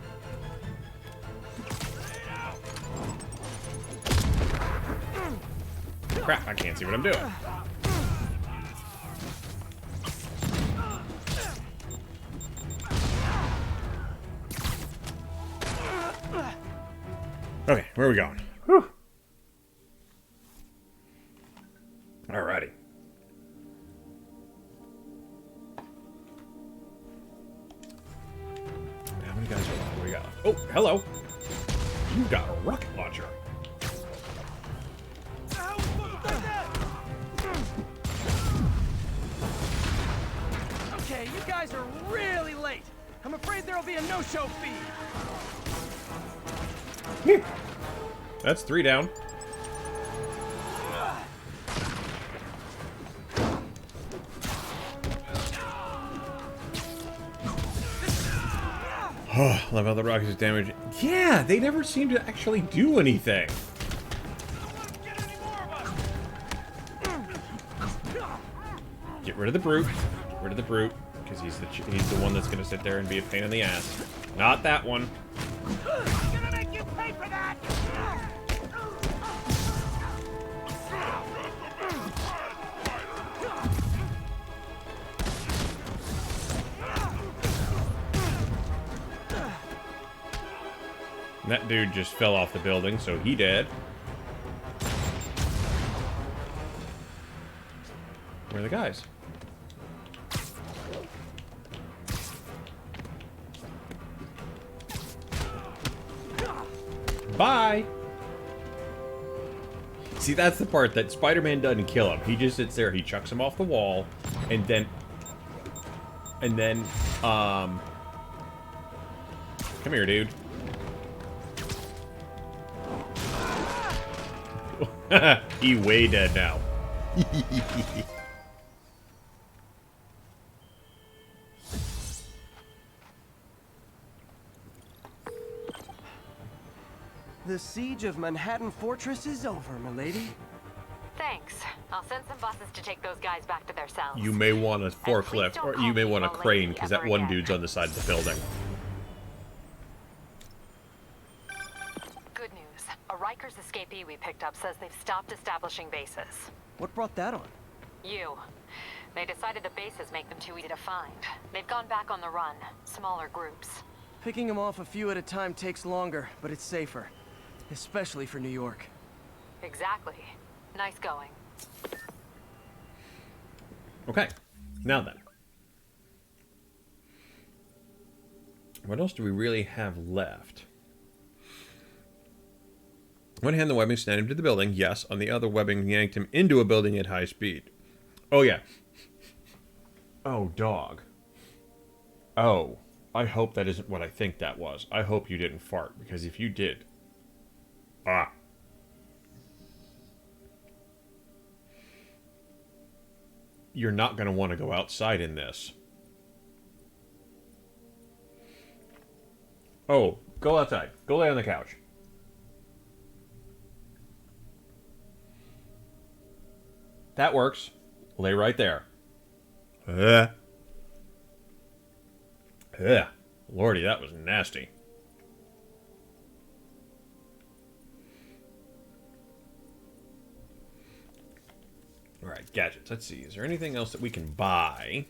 A: Crap, I can't see what I'm doing. Okay, where are we going? Whew. Alrighty. How many guys are left? What do we got? Oh, hello. You got a rocket launcher.
B: Okay, you guys are really late. I'm afraid there'll be a no-show fee.
A: That's 3 down. Oh, love how the rockets damage. Yeah, they never seem to actually do anything. Get rid of the brute. Get rid of the brute, because he's the one that's gonna sit there and be a pain in the ass. Not that one.
F: I'm gonna make you pay for that!
A: And that dude just fell off the building, so he dead. Where are the guys? Bye! See, that's the part that Spider-Man doesn't kill him. He just sits there, he chucks him off the wall, and then... come here, dude. He way dead now.
B: The siege of Manhattan Fortress is over, milady.
E: Thanks. I'll send some buses to take those guys back to their cells.
A: You may want a forklift,
E: don't
A: or
E: call
A: you may
E: me
A: want a
E: milady
A: crane, because that
E: ever
A: one
E: again.
A: dude's on the side of the building.
C: Good news. A Rikers escapee we picked up says they've stopped establishing bases.
B: What brought that on?
C: You. They decided the bases make them too easy to find. They've gone back on the run. Smaller groups.
B: Picking them off a few at a time takes longer, but it's safer. Especially for New York.
C: Exactly. Nice going.
A: Okay, now then. What else do we really have left? On one hand, the webbing sent him to the building, yes. On the other, webbing yanked him into a building at high speed. Oh, yeah. Oh, dog. Oh, I hope that isn't what I think that was. I hope you didn't fart, because if you did... Ah. You're not going to want to go outside in this. Oh, go outside. Go lay on the couch. That works. Lay right there. Lordy, that was nasty. Alright, gadgets. Let's see. Is there anything else that we can buy?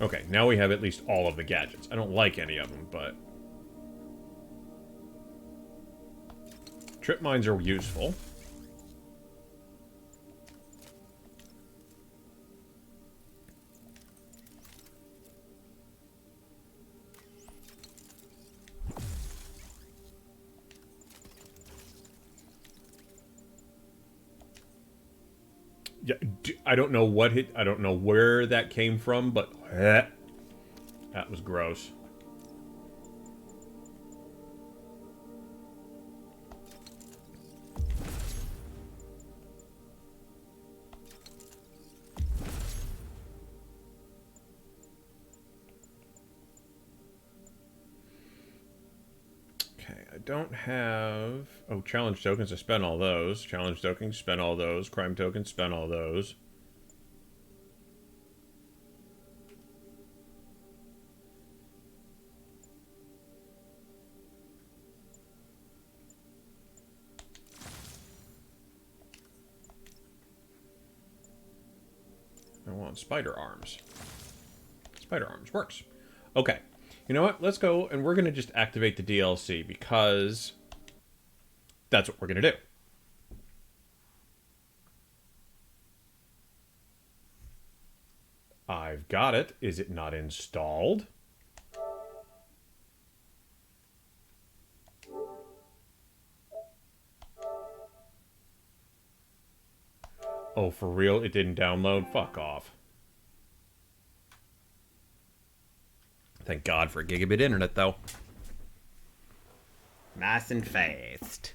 A: Okay, now we have at least all of the gadgets. I don't like any of them, but... Trip mines are useful. Yeah, I don't know what hit. I don't know where that came from, but that was gross. Don't have... Oh, challenge tokens. I spent all those. Challenge tokens, spent all those. Crime tokens, spent all those. I want spider arms. Spider arms works. Okay. You know what? Let's go, and we're going to just activate the DLC, because that's what we're going to do. I've got it. Is it not installed? Oh, for real? It didn't download? Fuck off. Thank God for gigabit internet, though. Nice and fast.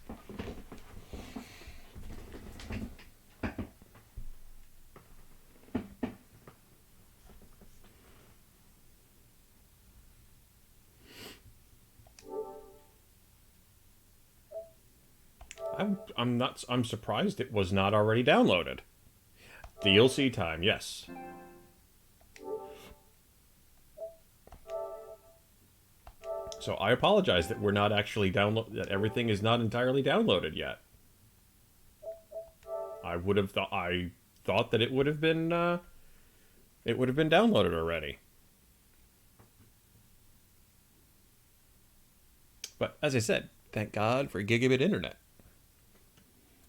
A: I'm surprised it was not already downloaded. DLC time, yes. So I apologize that we're not actually that everything is not entirely downloaded yet. I thought that it would have been downloaded already. But as I said, thank God for gigabit internet.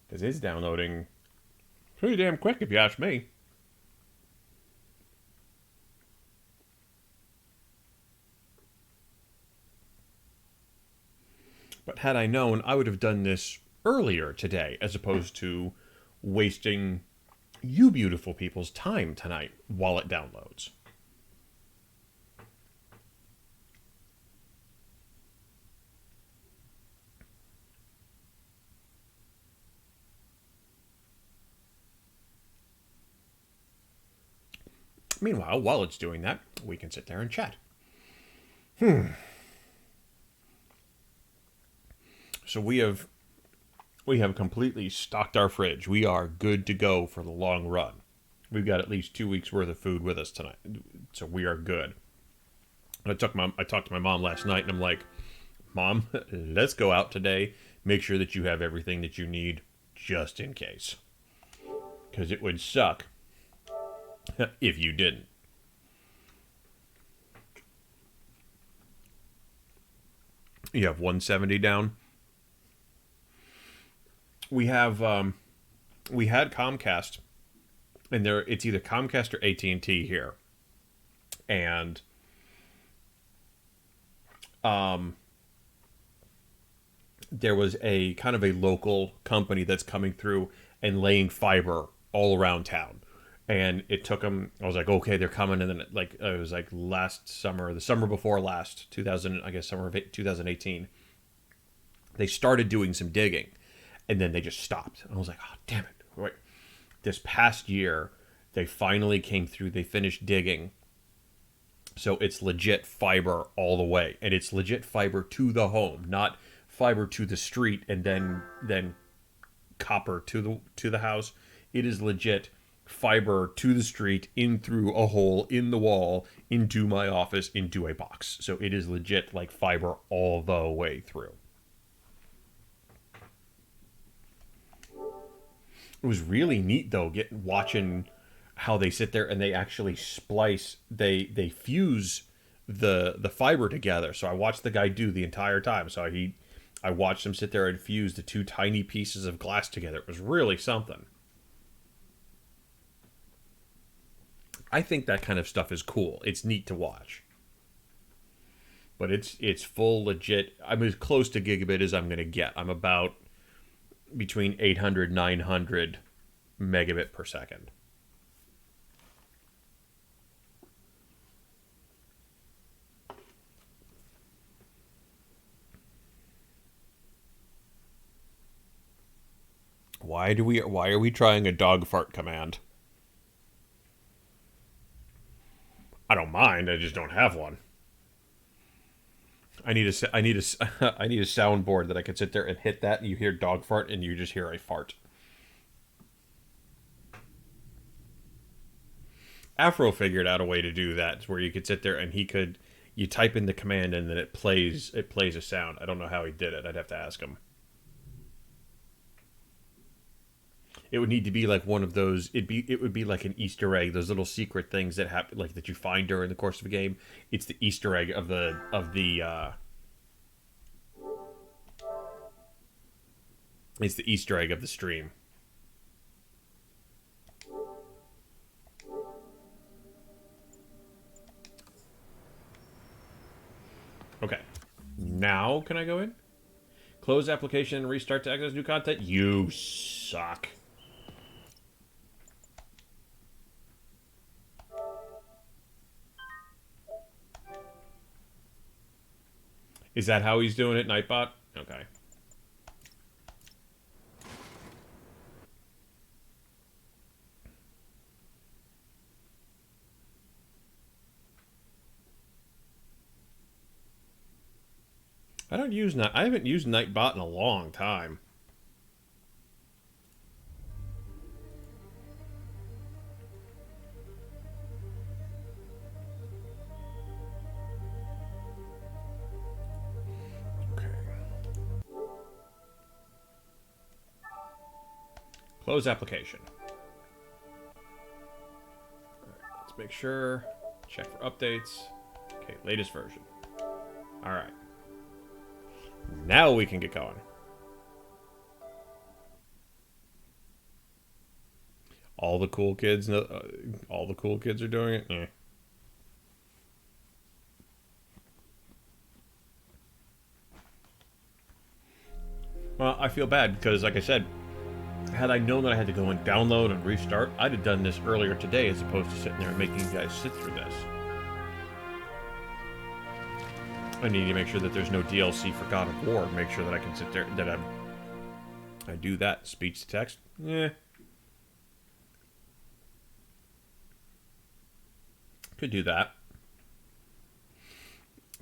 A: Because it's downloading pretty damn quick if you ask me. But had I known, I would have done this earlier today, as opposed to wasting you beautiful people's time tonight while it downloads. Meanwhile, while it's doing that, we can sit there and chat. So we have completely stocked our fridge. We are good to go for the long run. We've got at least 2 weeks worth of food with us tonight, so we are good. I talked to my mom last night, and I'm like, Mom, let's go out today. Make sure that you have everything that you need, just in case, because it would suck if you didn't. You have 170 down. We had Comcast, and it's either Comcast or AT&T here, and there was a kind of a local company that's coming through and laying fiber all around town, and it took them. I was like, okay, they're coming, and then it was like last summer, the summer before last, summer of 2018, they started doing some digging. And then they just stopped. And I was like, oh, damn it. Wait. This past year, they finally came through. They finished digging. So it's legit fiber all the way. And it's legit fiber to the home, not fiber to the street and then copper to the house. It is legit fiber to the street, in through a hole in the wall, into my office, into a box. So it is legit like fiber all the way through. It was really neat though, watching how they sit there and they actually splice, they fuse the fiber together. So I watched the guy do the entire time. So I watched him sit there and fuse the two tiny pieces of glass together. It was really something. I think that kind of stuff is cool. It's neat to watch. But it's full legit. I'm as close to gigabit as I'm going to get. I'm about between 800 900 megabit per second. Why are we trying a dog fart command? I don't mind, I just don't have one. I need a soundboard that I could sit there and hit that, and you hear dog fart, and you just hear a fart. Afro figured out a way to do that, where you could sit there and you type in the command, and then it plays a sound. I don't know how he did it. I'd have to ask him. It would need to be like one of those. It would be like an Easter egg. Those little secret things that happen, like that you find during the course of a game. It's the Easter egg of the. It's the Easter egg of the stream. Okay. Now can I go in? Close application and restart to access new content? You suck. Is that how he's doing it, Nightbot? Okay. I haven't used Nightbot in a long time. Close application. Alright, let's make sure. Check for updates. Okay, latest version. Alright. Now we can get going. All the cool kids are doing it? Eh. Well, I feel bad because, like I said, had I known that I had to go and download and restart, I'd have done this earlier today as opposed to sitting there and making you guys sit through this. I need to make sure that there's no DLC for God of War. Make sure that I can sit there, that I do that. Speech to text? Eh. Could do that.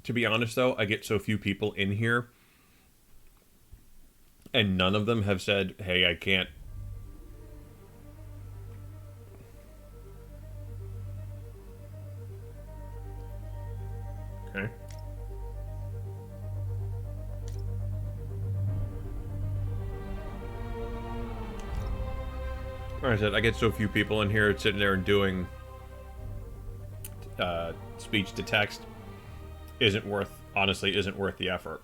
A: To be honest, though, I get so few people in here, and none of them have said, hey, I can't. Okay. Like I said, I get so few people in here sitting there and doing speech to text honestly isn't worth the effort.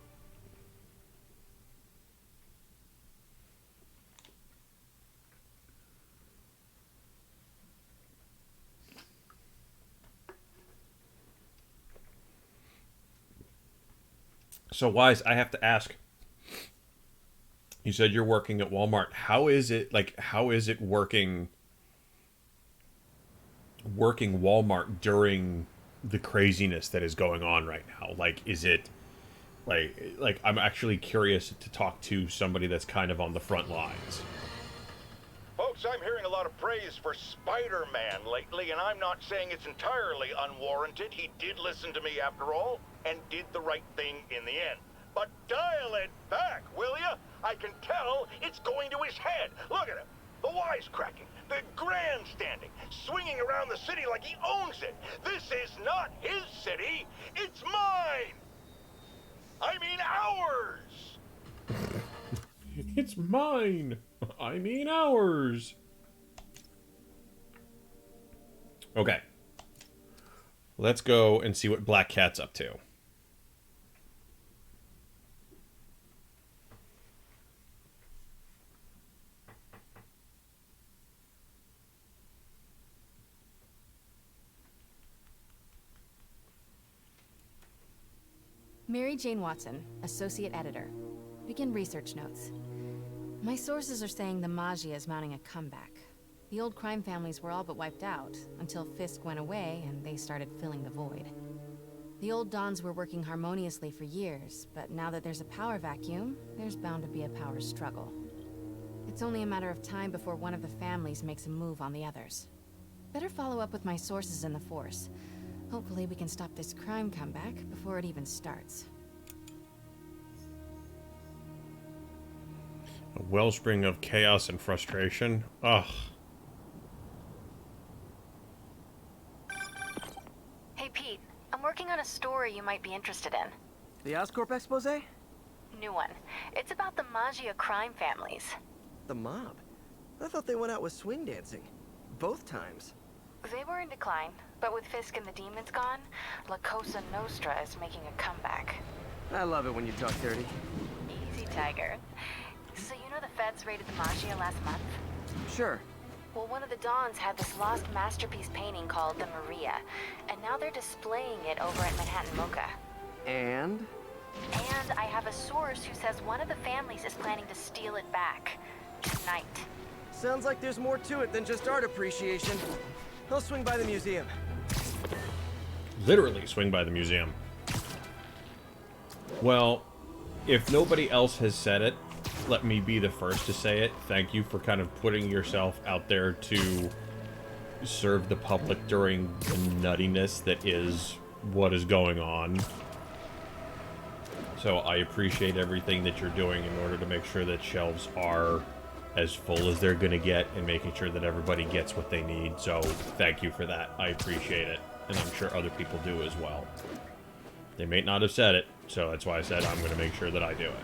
A: So, Wise, I have to ask. You said you're working at Walmart. How is it working Walmart during the craziness that is going on right now? Like, is it like I'm actually curious to talk to somebody that's kind of on the front lines.
H: Folks, I'm hearing a lot of praise for Spider-Man lately, and I'm not saying it's entirely unwarranted. He did listen to me after all, and did the right thing in the end. But dial it back, will ya? I can tell it's going to his head. Look at him. The wisecracking, the grandstanding, swinging around the city like he owns it. This is not his city, it's mine. I mean ours.
A: It's mine. I mean ours. Okay. Let's go and see what Black Cat's up to.
K: Mary Jane Watson, Associate Editor. Begin research notes. My sources are saying the Maggia is mounting a comeback. The old crime families were all but wiped out, until Fisk went away and they started filling the void. The old Dons were working harmoniously for years, but now that there's a power vacuum, there's bound to be a power struggle. It's only a matter of time before one of the families makes a move on the others. Better follow up with my sources in the Force. Hopefully we can stop this crime comeback before it even starts.
A: A wellspring of chaos and frustration. Ugh.
E: Hey Pete, I'm working on a story you might be interested in.
B: The Oscorp expose?
E: New one. It's about the Maggia crime families.
B: The mob? I thought they went out with swing dancing. Both times.
E: They were in decline, but with Fisk and the demons gone, La Cosa Nostra is making a comeback.
B: I love it when you talk dirty.
E: Easy, Tiger. So you know the feds raided the Maggia last month?
B: Sure.
E: Well, one of the Dons had this lost masterpiece painting called the Maria, and now they're displaying it over at Manhattan Mocha.
B: And?
E: And I have a source who says one of the families is planning to steal it back. Tonight.
B: Sounds like there's more to it than just art appreciation. I'll swing by the museum.
A: Literally swing by the museum. Well, if nobody else has said it, let me be the first to say it. Thank you for kind of putting yourself out there to serve the public during the nuttiness that is what is going on. So I appreciate everything that you're doing in order to make sure that shelves are as full as they're going to get and making sure that everybody gets what they need. So thank you for that. I appreciate it. And I'm sure other people do as well. They may not have said it, so that's why I said I'm going to make sure that I do it.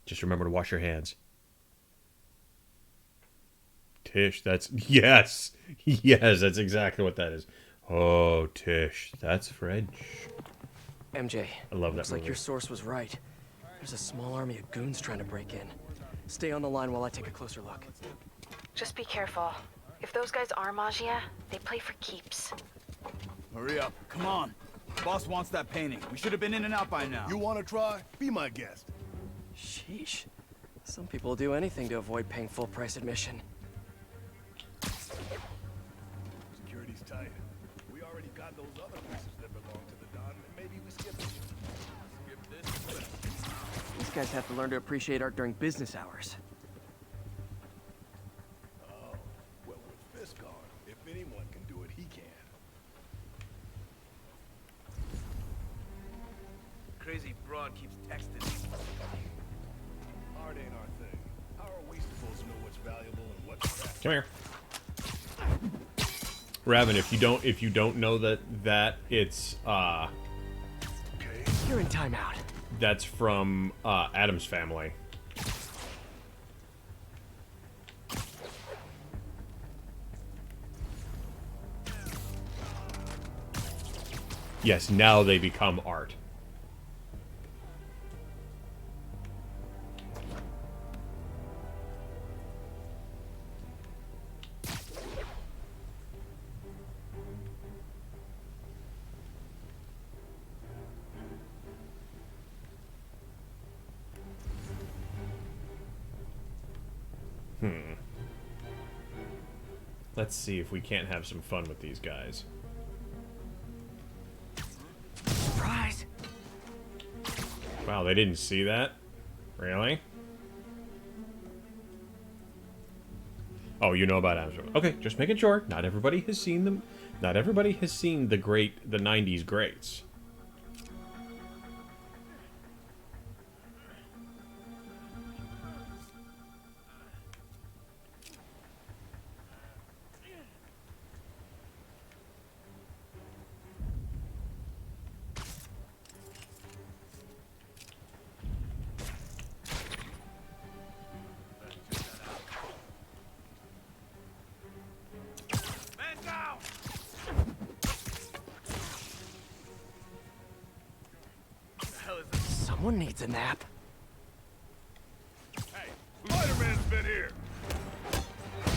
A: Just remember to wash your hands. Tish, that's... Yes! Yes, that's exactly what that is. Oh, Tish, that's French.
B: MJ,
A: I love that
B: looks
A: movie.
B: like your source was right. There's a small army of goons trying to break in. Stay on the line while I take a closer look.
E: Just be careful. If those guys are Maggia, they play for keeps.
F: Hurry up. Come on. Boss wants that painting. We should have been in and out by now.
L: You want to try? Be my guest.
B: Sheesh. Some people do anything to avoid paying full price admission.
L: got those other pieces that belong to the Don, then maybe we skip it. Skip this.
B: These guys have to learn to appreciate art during business hours.
L: Oh, well, with Fisk gone, if anyone can do it, he can.
F: Crazy broad keeps texting.
L: Art ain't our thing. How are we supposed to know what's valuable and what's trash?
A: Come here. Raven, if you don't know that it's
B: You're in timeout.
A: that's from Adam's Family. Yes, now they become art. Let's see if we can't have some fun with these guys.
B: Surprise!
A: Wow, they didn't see that? Really? Oh, you know about Adam's Family. Okay, just making sure. Not everybody has seen them. Not everybody has seen the 90s greats.
F: Man down! What the hell is this?
B: Someone needs a nap.
F: Hey, Spider-Man's been here!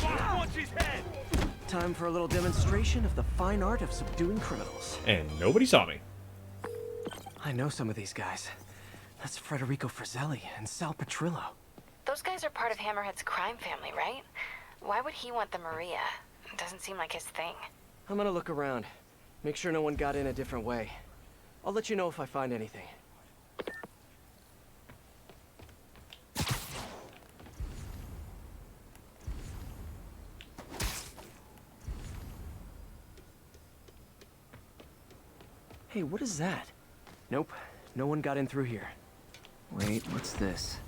F: Punch his head!
B: Time for a little demonstration of the fine art of subduing criminals.
A: And nobody saw me.
B: I know some of these guys. That's Federico Frizzelli and Sal Petrillo.
K: Those guys are part of Hammerhead's crime family, right? Why would he want the Maria? It doesn't seem like his thing.
B: I'm gonna look around. Make sure no one got in a different way. I'll let you know if I find anything. Hey, what is that? Nope, no one got in through here. Wait, what's this?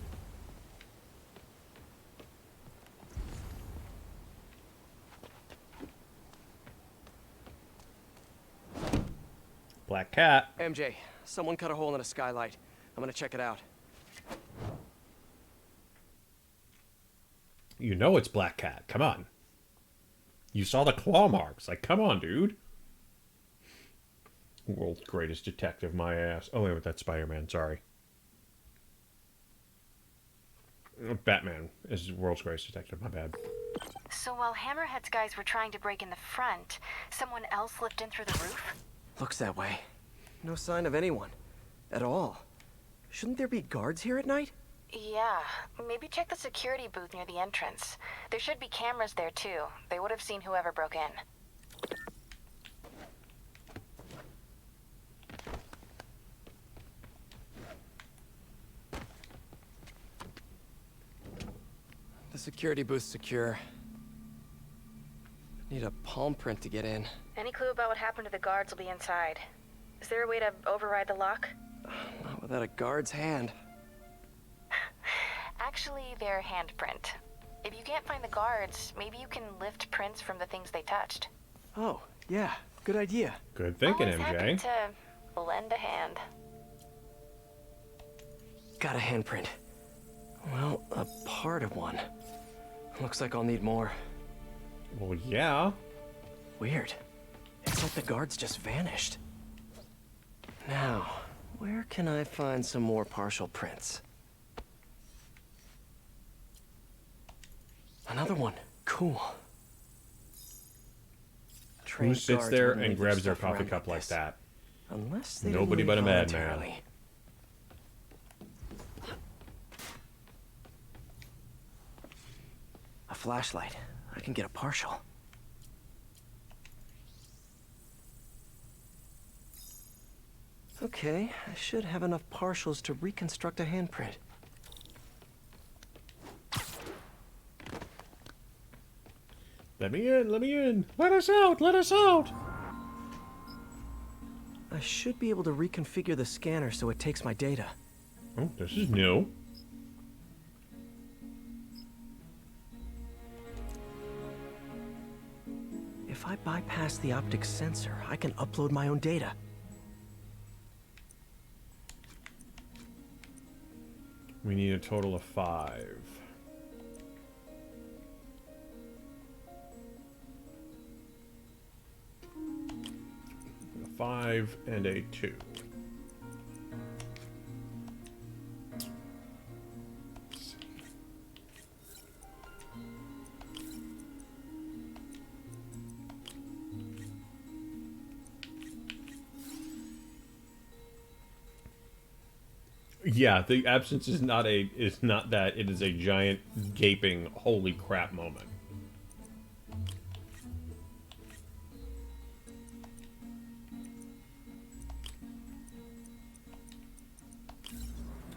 A: Black Cat.
B: MJ, someone cut a hole in a skylight. I'm gonna check it out.
A: You know it's Black Cat. Come on. You saw the claw marks. Like, come on, dude. World's greatest detective, my ass. Oh, wait, that's Spider-Man. Sorry. Batman is world's greatest detective. My bad.
K: So while Hammerhead's guys were trying to break in the front, someone else slipped in through the roof?
B: Looks that way. No sign of anyone. At all. Shouldn't there be guards here at night?
K: Yeah, maybe check the security booth near the entrance. There should be cameras there too. They would have seen whoever broke in.
B: The security booth's secure. Need a palm print to get in.
K: Any clue about what happened to the guards will be inside. Is there a way to override the lock?
B: Not without a guard's hand.
K: Actually, their handprint. If you can't find the guards, maybe you can lift prints from the things they touched.
B: Oh, yeah. Good idea.
A: Good thinking,
K: Always happy
A: MJ.
K: to lend a hand.
B: Got a handprint. Well, a part of one. Looks like I'll need more.
A: Well, yeah.
B: Weird. It's like the guards just vanished. Now, where can I find some more partial prints? Another one. Cool.
A: Who
B: Trained
A: sits
B: guards
A: there
B: wouldn't
A: and
B: leave their
A: grabs their
B: stuff
A: coffee
B: around
A: cup like
B: this.
A: that?
B: Unless they
A: Nobody
B: didn't
A: but a
B: leave
A: madman.
B: voluntarily. A flashlight. I can get a partial. Okay, I should have enough partials to reconstruct a handprint.
A: Let me in, let me in. Let us out, let us out.
B: I should be able to reconfigure the scanner so it takes my data.
A: Oh, this is new.
B: If I bypass the optic sensor, I can upload my own data.
A: We need a total of 5. A 5 and a 2. Yeah, the absence is not that. It is a giant gaping holy crap moment.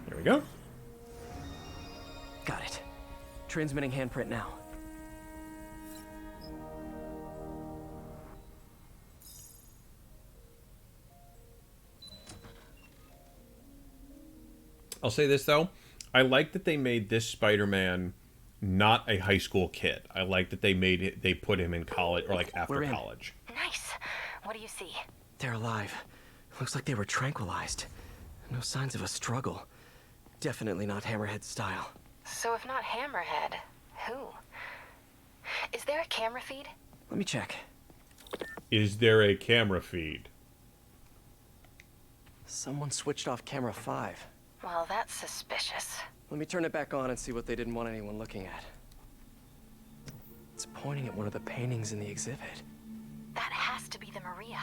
A: There we go.
B: Got it. Transmitting handprint now.
A: I'll say this though, I like that they made this Spider-Man not a high school kid. I like that they put him in college or like after college.
C: Nice. What do you see?
B: They're alive. Looks like they were tranquilized. No signs of a struggle. Definitely not Hammerhead style.
C: So if not Hammerhead, who? Is there a camera feed?
B: Let me check.
A: Is there a camera feed?
B: Someone switched off camera 5.
C: Well, that's suspicious.
B: Let me turn it back on and see what they didn't want anyone looking at. It's pointing at one of the paintings in the exhibit.
C: That has to be the Maria.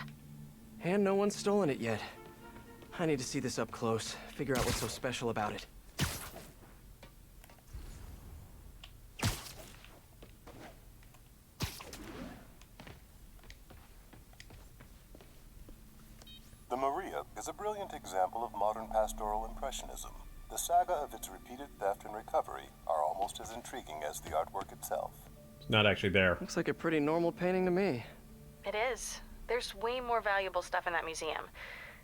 B: And no one's stolen it yet. I need to see this up close, figure out what's so special about it.
M: The Maria is a brilliant example of modern pastoral impressionism. The saga of its repeated theft and recovery are almost as intriguing as the artwork itself.
A: It's not actually there.
B: Looks like a pretty normal painting to me.
E: It is. There's way more valuable stuff in that museum.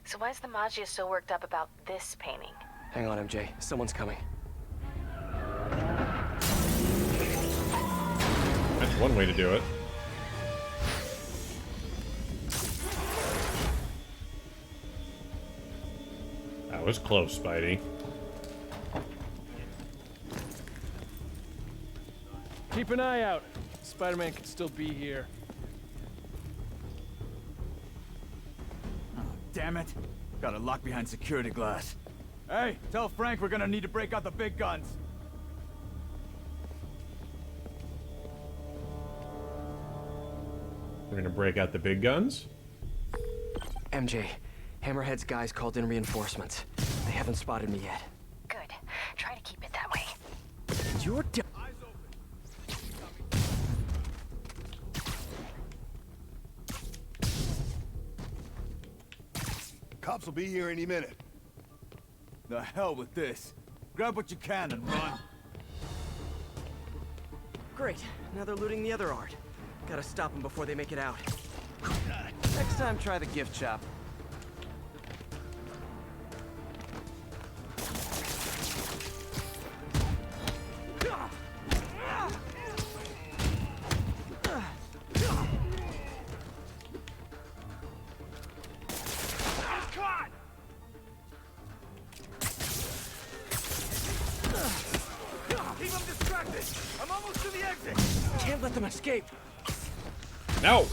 E: So why is the Maggia so worked up about this painting?
B: Hang on, MJ. Someone's coming.
A: That's one way to do it. That was close, Spidey.
N: Keep an eye out. Spider-Man could still be here.
F: Oh, damn it. Got it locked behind security glass. Hey, tell Frank we're gonna need to break out the big guns.
A: We're gonna break out the big guns?
B: MJ, Hammerhead's guys called in reinforcements. They haven't spotted me yet.
C: Good. Try to keep it that way.
B: You're
L: Cops will be here any minute.
F: The hell with this. Grab what you can and run.
B: Great. Now they're looting the other art. Gotta stop them before they make it out. Next time, try the gift shop.
F: Keep them distracted. I'm almost to the exit.
B: Can't let them escape.
A: No.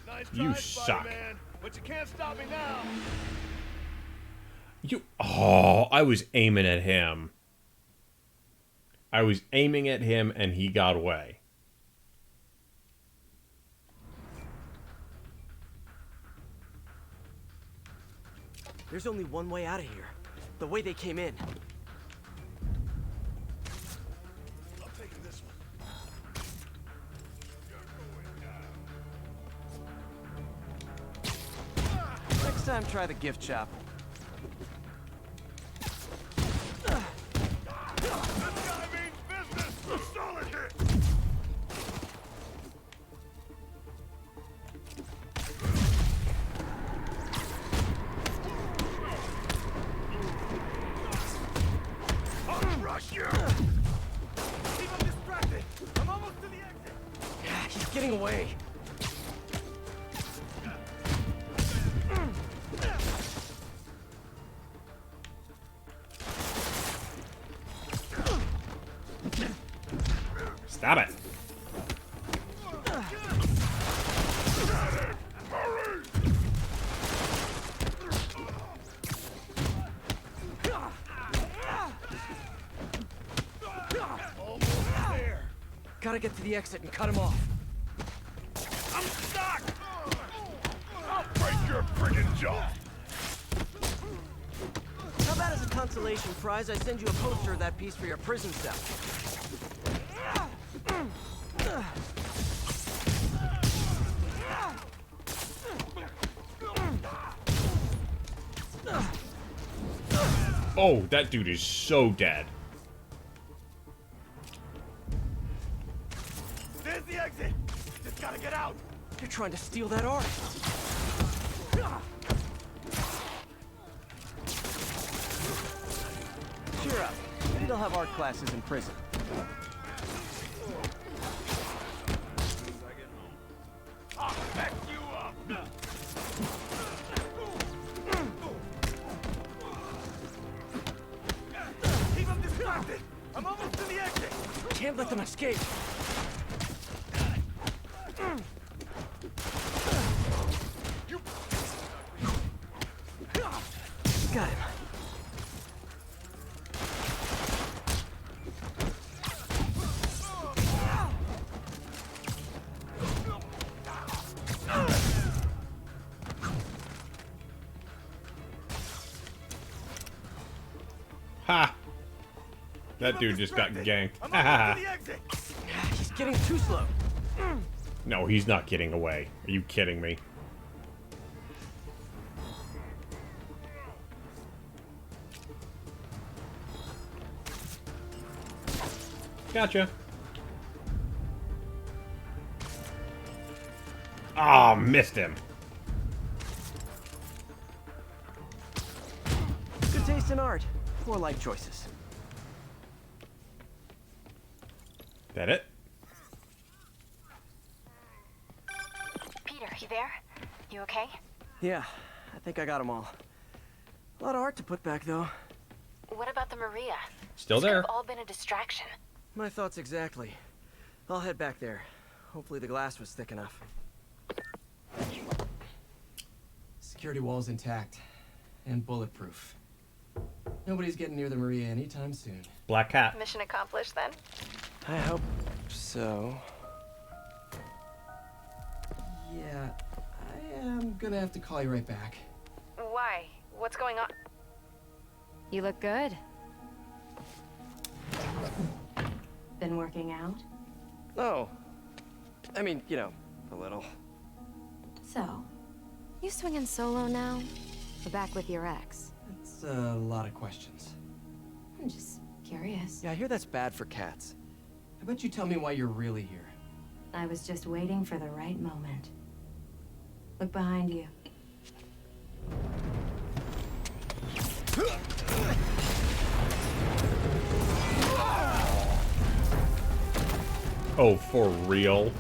L: Nice
A: You
L: try,
A: suck.
L: Spider-Man, but you can't stop me now.
A: I was aiming at him. I was aiming at him and he got away.
B: There's only one way out of here. The way they came in.
L: I'm taking this one.
B: time, try the gift shop. He's getting away.
A: Stop it.
B: Gotta get to the exit and cut him off.
D: I'm stuck! I'll break your friggin' jaw!
B: How about as a consolation prize, I send you a poster of that piece for your prison cell?
A: Oh, that dude is so dead.
D: There's the exit! Just gotta get out!
B: They're trying to steal that art. Cheer up. Maybe they'll have art classes in prison.
D: I'll back you up! Keep him distracted! I'm almost to the exit!
B: Can't let them escape. Got him.
A: Ha! That dude just got ganked.
B: He's getting too slow.
A: No, he's not getting away. Are you kidding me? Gotcha. Ah, oh, missed him.
B: Good taste in art. 4 life choices.
A: That it?
E: Peter, you there? You okay?
B: Yeah, I think I got them all. A lot of art to put back, though.
E: What about the Maria?
A: Still
E: This
A: there.
E: could have all been a distraction.
B: My thoughts exactly. I'll head back there. Hopefully the glass was thick enough. Security wall's intact. And bulletproof. Nobody's getting near the Maria anytime soon.
A: Black cat.
E: Mission accomplished then?
B: I hope so. Yeah, I am gonna have to call you right back.
E: Why? What's going on?
K: You look good. Been working out?
B: Oh. I mean, you know, a little.
K: So, you swinging solo now? Or back with your ex?
B: That's a lot of questions.
K: I'm just curious.
B: Yeah, I hear that's bad for cats. How about you tell me why you're really here?
K: I was just waiting for the right moment. Look behind you.
A: Oh, for real?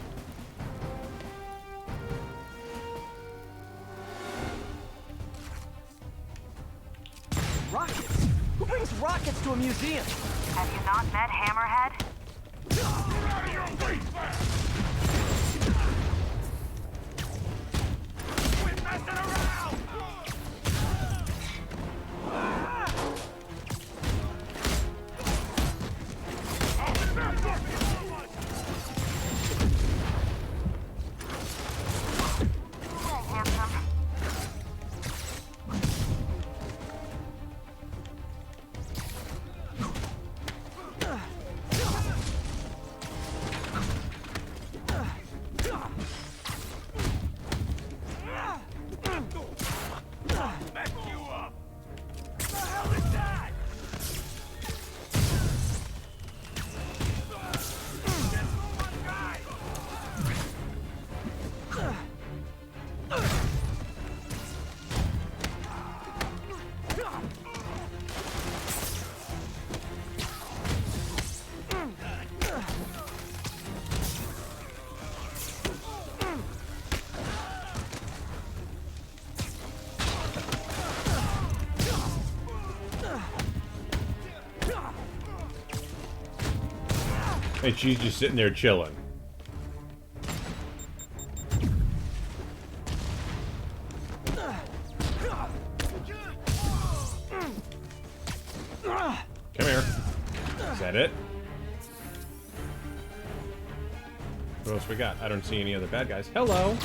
B: Rockets? Who brings rockets to a museum?
I: Have you not met Hammerhead?
D: Quit messing around!
A: And she's just sitting there chilling. Come here. Is that it? What else we got? I don't see any other bad guys. Hello!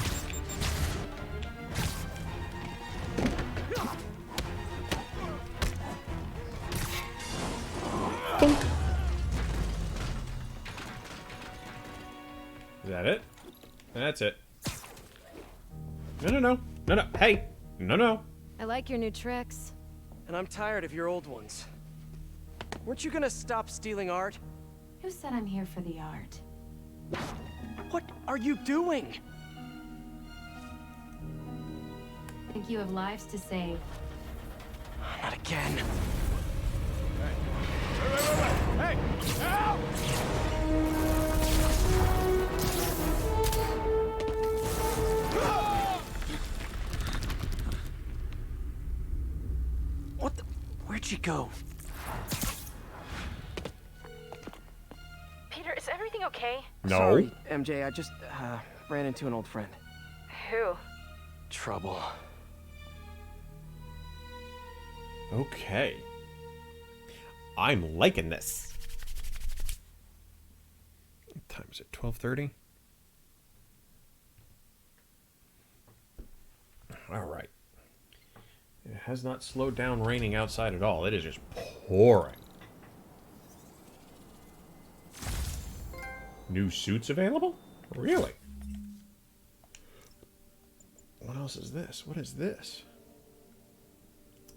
A: Bonk. Is that it? That's it. No, no, no. No, no. Hey! No, no.
K: I like your new tricks.
B: And I'm tired of your old ones. Weren't you gonna stop stealing art?
K: Who said I'm here for the art?
B: What are you doing?
K: Think you have lives to save.
B: Not again.
F: Hey! Help!
B: What the? Where'd she go?
E: Peter, is everything okay?
A: No.
B: Sorry, MJ. I just ran into an old friend.
E: Who?
B: Trouble.
A: Okay. I'm liking this. What time is it? 12:30? All right. It has not slowed down raining outside at all. It is just pouring. New suits available? Really? What else is this? What is this?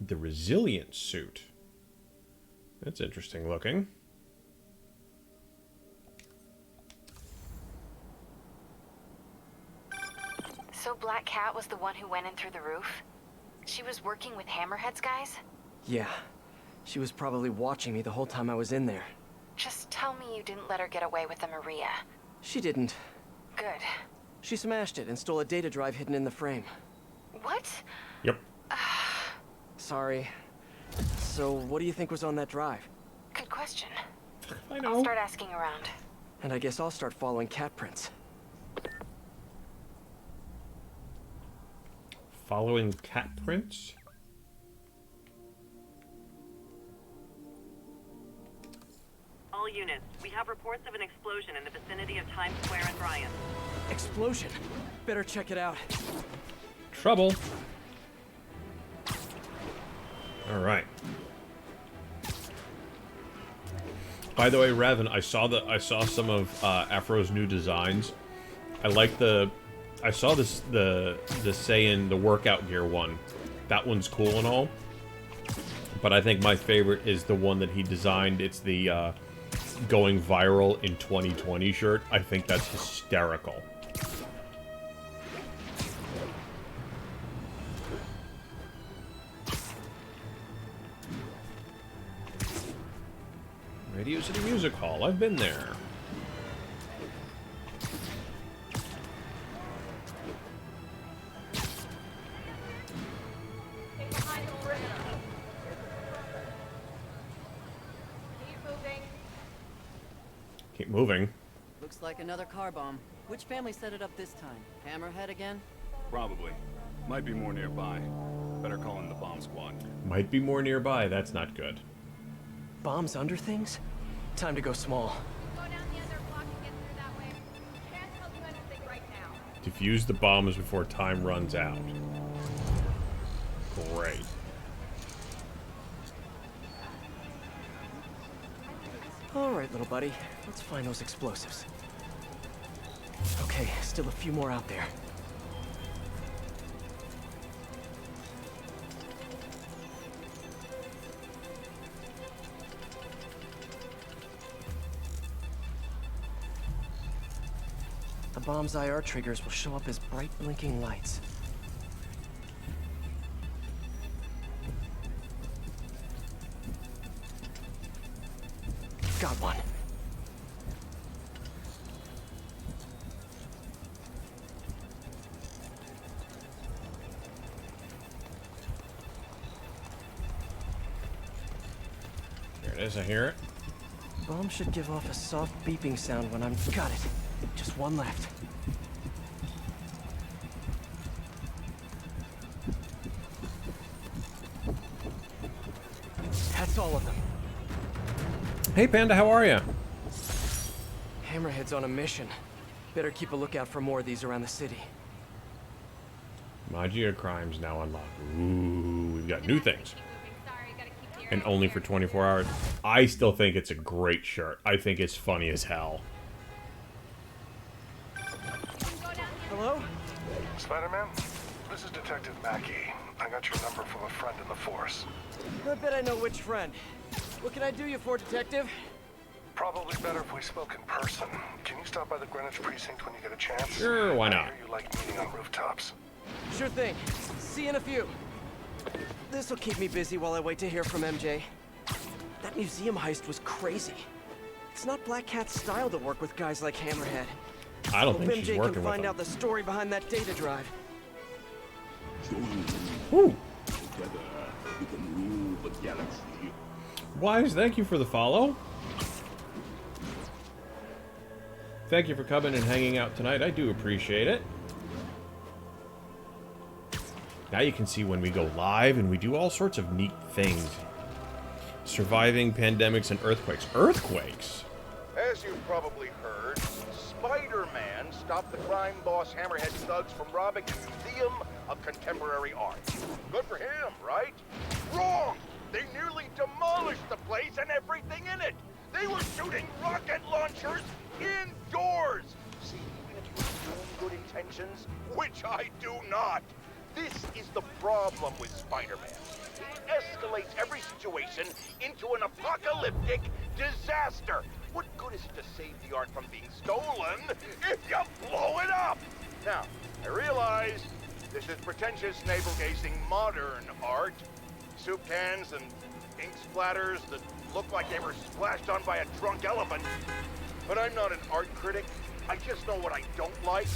A: The Resilience suit. That's interesting looking.
E: So Black Cat was the one who went in through the roof? She was working with Hammerhead's guys?
B: Yeah. She was probably watching me the whole time I was in there.
E: Just tell me you didn't let her get away with the Maria.
B: She didn't.
E: Good.
B: She smashed it and stole a data drive hidden in the frame.
E: What?
A: Yep.
B: Sorry. So, what do you think was on that drive?
E: Good question.
A: I know.
E: I'll start asking around.
B: And I guess I'll start following cat prints.
A: Following cat prints?
O: All units, we have reports of an explosion in the vicinity of Times Square and Bryant.
B: Explosion. Better check it out.
A: Trouble. All right. By the way, Raven, I saw some of Afro's new designs. I like I saw the Saiyan, the workout gear one. That one's cool and all. But I think my favorite is the one that he designed. It's the going viral in 2020 shirt. I think that's hysterical. Radio City Music Hall. I've been there. Keep moving.
P: Looks like another car bomb. Which family set it up this time? Hammerhead again?
Q: Probably. Might be more nearby. Better call in the bomb squad.
A: Might be more nearby. That's not good.
B: Bombs under things? Time to go small.
A: Defuse the bombs before time runs out. Great.
B: All right, little buddy. Let's find those explosives. Okay, still a few more out there. The bomb's IR triggers will show up as bright blinking lights. Got one.
A: There it is, I hear it.
B: Bomb should give off a soft beeping sound when I'm... Got it. Just one left. That's all of them.
A: Hey, Panda, how are you?
B: Hammerhead's on a mission. Better keep a lookout for more of these around the city.
A: Magia Crimes now unlocked. Ooh, we've got new things. And only for 24 hours. I still think it's a great shirt. I think it's funny as hell.
B: Hello?
L: Spider-Man, this is Detective Mackey. I got your number from a friend in the Force.
B: I bet I know which friend. What can I do you for, Detective?
L: Probably better if we spoke in person. Can you stop by the Greenwich precinct when you get a chance?
A: Sure, why not?
L: I hear you like meeting on rooftops.
B: Sure thing. See you in a few. This'll keep me busy while I wait to hear from MJ. That museum heist was crazy. It's not Black Cat's style to work with guys like Hammerhead.
A: I don't
B: Hope
A: think she's
B: MJ
A: working
B: can
A: with
B: find
A: them.
B: out the story behind that data drive.
A: Woo. Wise, thank you for the follow. Thank you for coming and hanging out tonight. I do appreciate it. Now you can see when we go live and we do all sorts of neat things. Surviving pandemics and earthquakes. Earthquakes?
H: As you've probably heard, Spider-Man stopped the crime boss Hammerhead thugs from robbing the Museum of Contemporary Art. Good for him, right? Wrong! They nearly demolished the place and everything in it! They were shooting rocket launchers indoors! See, even if you assume good intentions, which I do not, this is the problem with Spider-Man. He escalates every situation into an apocalyptic disaster. What good is it to save the art from being stolen if you blow it up? Now, I realize this is pretentious, navel-gazing modern art. Soup cans and ink splatters that look like they were splashed on by a drunk elephant. But I'm not an art critic. I just know what I don't like.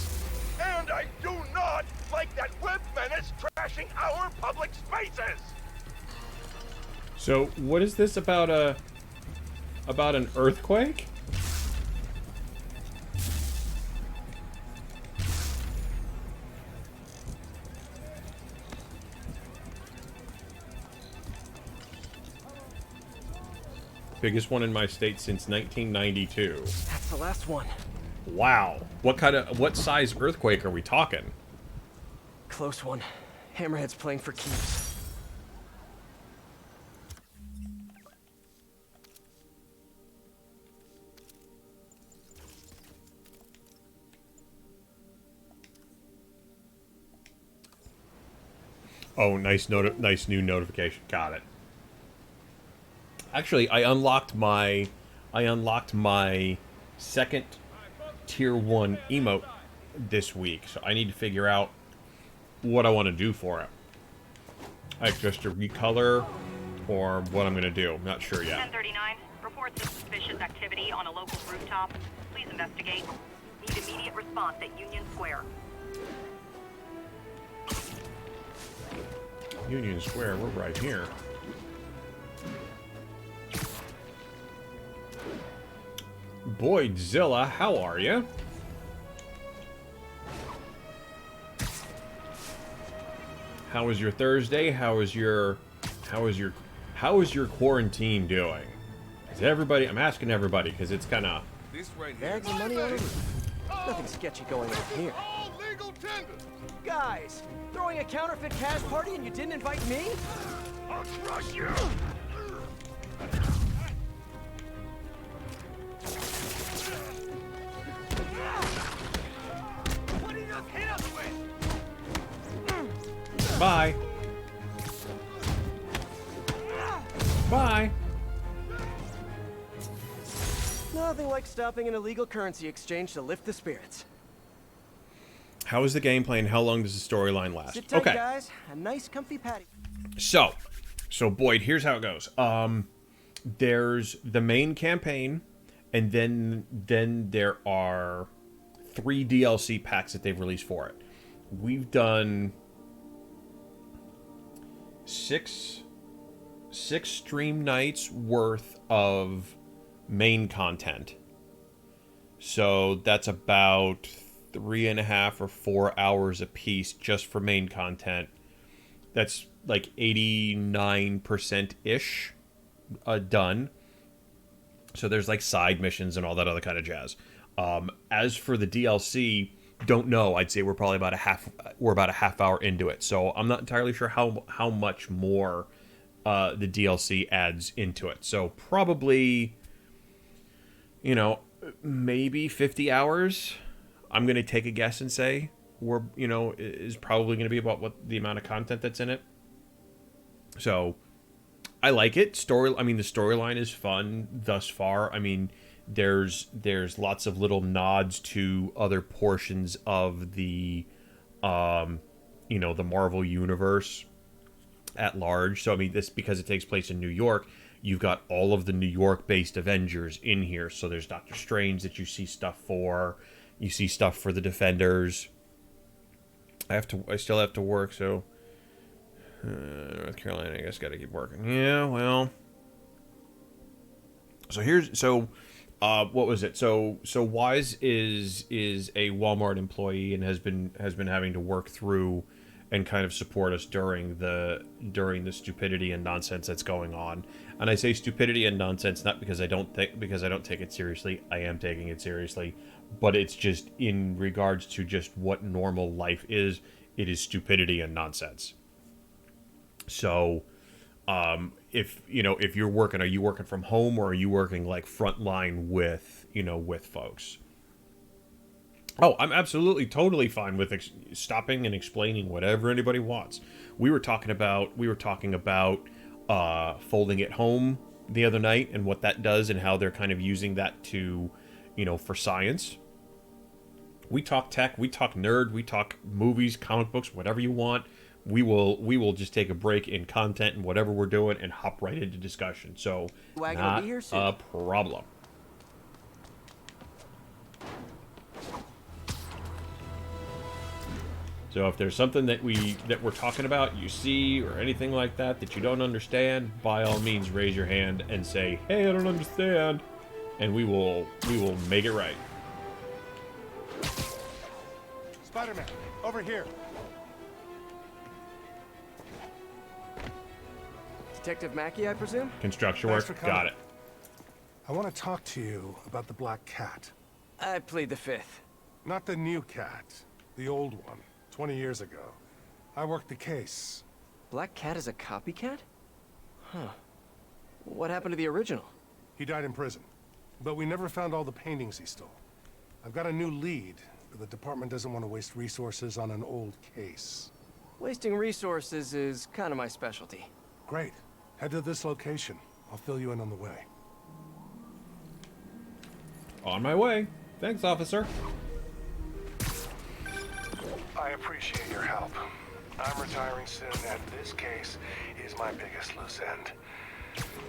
H: And I do not like that web menace trashing our public spaces!
A: So, what is this about an earthquake? Biggest one in my state since 1992.
B: That's the last one.
A: Wow. What size earthquake are we talking?
B: Close one. Hammerhead's playing for keeps.
A: Oh, nice new notification. Got it. Actually, I unlocked my second tier 1 emote this week, so I need to figure out what I want to do for it. Like just to recolor or what I'm going to do. I'm not sure yet.
O: 1039, reports of suspicious activity on a local rooftop. Please investigate. Need immediate response at Union Square.
A: Union Square, we're right here. Boydzilla, how are you? How was your Thursday? How is your quarantine doing? Is everybody? I'm asking everybody because it's kind of.
B: Bags of money on the roof. Nothing sketchy going on here. Guys, throwing a counterfeit cash party and you didn't invite me?
D: I'll crush you!
L: What are you hit us with?
A: Bye. Bye.
B: Nothing like stopping an illegal currency exchange to lift the spirits.
A: How is the gameplay and how long does the storyline last?
B: Sit tight,
A: Okay.
B: guys. A nice comfy patio.
A: So Boyd, here's how it goes. There's the main campaign, and then there are 3 DLC packs that they've released for it. We've done 6 stream nights worth of main content. So that's about 3.5 or 4 hours a piece just for main content. That's like 89%-ish done. So there's like side missions and all that other kind of jazz. As for the DLC, don't know. I'd say we're probably about a half hour into it. So I'm not entirely sure how much more the DLC adds into it. So probably, you know, maybe 50 hours. I'm going to take a guess and say is probably going to be about what the amount of content that's in it. So I like it. The storyline is fun thus far. I mean, there's lots of little nods to other portions of the the Marvel universe at large. So I mean, this, because it takes place in New York, you've got all of the New York-based Avengers in here. So there's Doctor Strange that you see stuff for. You see stuff for the Defenders. I still have to work, so North Carolina, I guess, got to keep working. Yeah, well. So what was it? So Wise is a Walmart employee and has been having to work through and kind of support us during the stupidity and nonsense that's going on. And I say stupidity and nonsense not because I don't take it seriously. I am taking it seriously, but it's just in regards to just what normal life is. It is stupidity and nonsense. So, if you're working, are you working from home or are you working like frontline with folks? Oh, I'm absolutely totally fine with stopping and explaining whatever anybody wants. We were talking about folding at home the other night and what that does and how they're kind of using that to, for science. We talk tech, we talk nerd, we talk movies, comic books, whatever you want. We will just take a break in content and whatever we're doing and hop right into discussion. So, not a problem. So if there's something that we're talking about, you see, or anything like that you don't understand, by all means raise your hand and say, "Hey, I don't understand," and we will make it right.
L: Spider-Man, over here.
B: Detective Mackey, I presume?
A: Construction work. Got it.
L: I want to talk to you about the Black Cat.
B: I plead the fifth.
L: Not the new cat, the old one, 20 years ago. I worked the case.
B: Black Cat is a copycat? Huh. What happened to the original?
L: He died in prison, but we never found all the paintings he stole. I've got a new lead, but the department doesn't want to waste resources on an old case.
B: Wasting resources is kind of my specialty.
L: Great. Head to this location. I'll fill you in on the way.
A: On my way. Thanks, officer.
L: I appreciate your help. I'm retiring soon, and this case is my biggest loose end.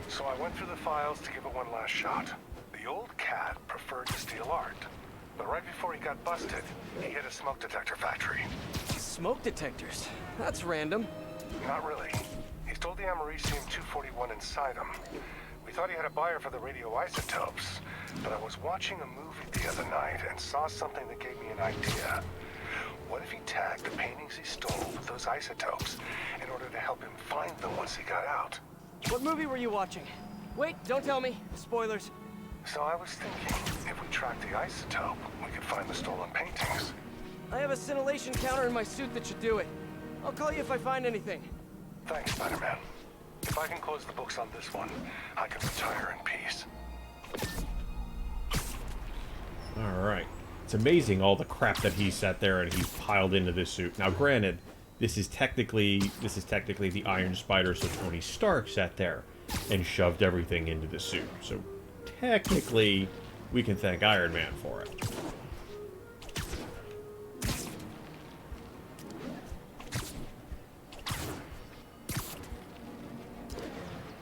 L: So I went through the files to give it one last shot. The old cat preferred to steal art, but right before he got busted, he hit a smoke detector factory.
B: Smoke detectors? That's random.
L: Not really. He stole the Americium-241 inside him. We thought he had a buyer for the radioisotopes, but I was watching a movie the other night and saw something that gave me an idea. What if he tagged the paintings he stole with those isotopes in order to help him find them once he got out?
B: What movie were you watching? Wait, don't tell me. Spoilers.
L: So I was thinking, if we track the isotope, we could find the stolen paintings.
B: I have a scintillation counter in my suit that should do it. I'll call you if I find anything.
L: Thanks, Spider-Man. If I can close the books on this one, I can retire in peace.
A: All right. It's amazing all the crap that he sat there and he's piled into this suit. Now, granted, this is technically the Iron Spider, so Tony Stark sat there and shoved everything into the suit. So technically, we can thank Iron Man for it.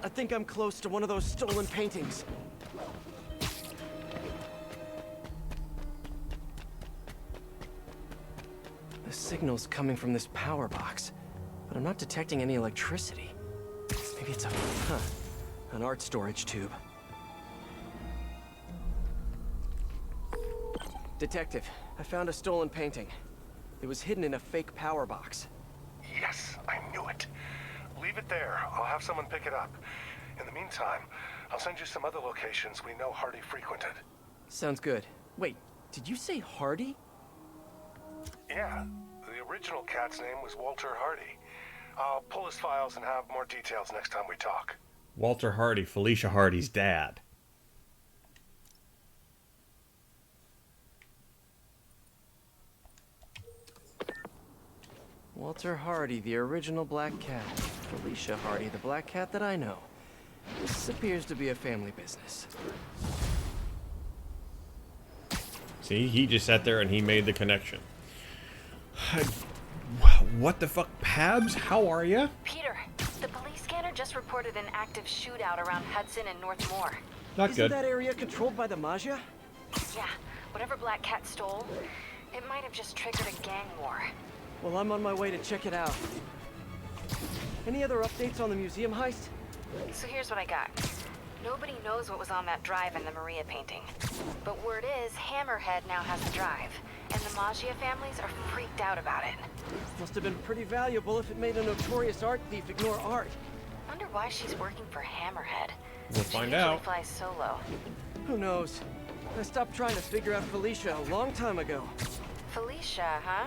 B: I think I'm close to one of those stolen paintings. The signal's coming from this power box, but I'm not detecting any electricity. Maybe it's an art storage tube. Detective, I found a stolen painting. It was hidden in a fake power box.
L: Yes, I knew it. Leave it there. I'll have someone pick it up. In the meantime, I'll send you some other locations we know Hardy frequented.
B: Sounds good. Wait, did you say Hardy?
L: Yeah, the original cat's name was Walter Hardy. I'll pull his files and have more details next time we talk.
A: Walter Hardy, Felicia Hardy's dad.
B: Walter Hardy, the original black cat. Felicia Hardy, the black cat that I know. This appears to be a family business.
A: See, he just sat there and he made the connection. What the fuck, Pabs? How are ya?
C: Peter, the police scanner just reported an active shootout around Hudson and North Moore.
A: Not
B: Isn't
A: good.
B: that area controlled by the Maggia?
C: Yeah, whatever Black Cat stole, it might have just triggered a gang war.
B: Well, I'm on my way to check it out. Any other updates on the museum heist?
C: So here's what I got. Nobody knows what was on that drive in the Maria painting. But word is, Hammerhead now has the drive, and the Maggia families are freaked out about it.
B: Must have been pretty valuable if it made a notorious art thief ignore art.
C: Wonder why she's working for Hammerhead.
A: We'll
C: She
A: find
C: usually
A: out.
C: flies solo.
B: Who knows? I stopped trying to figure out Felicia a long time ago.
C: Felicia, huh?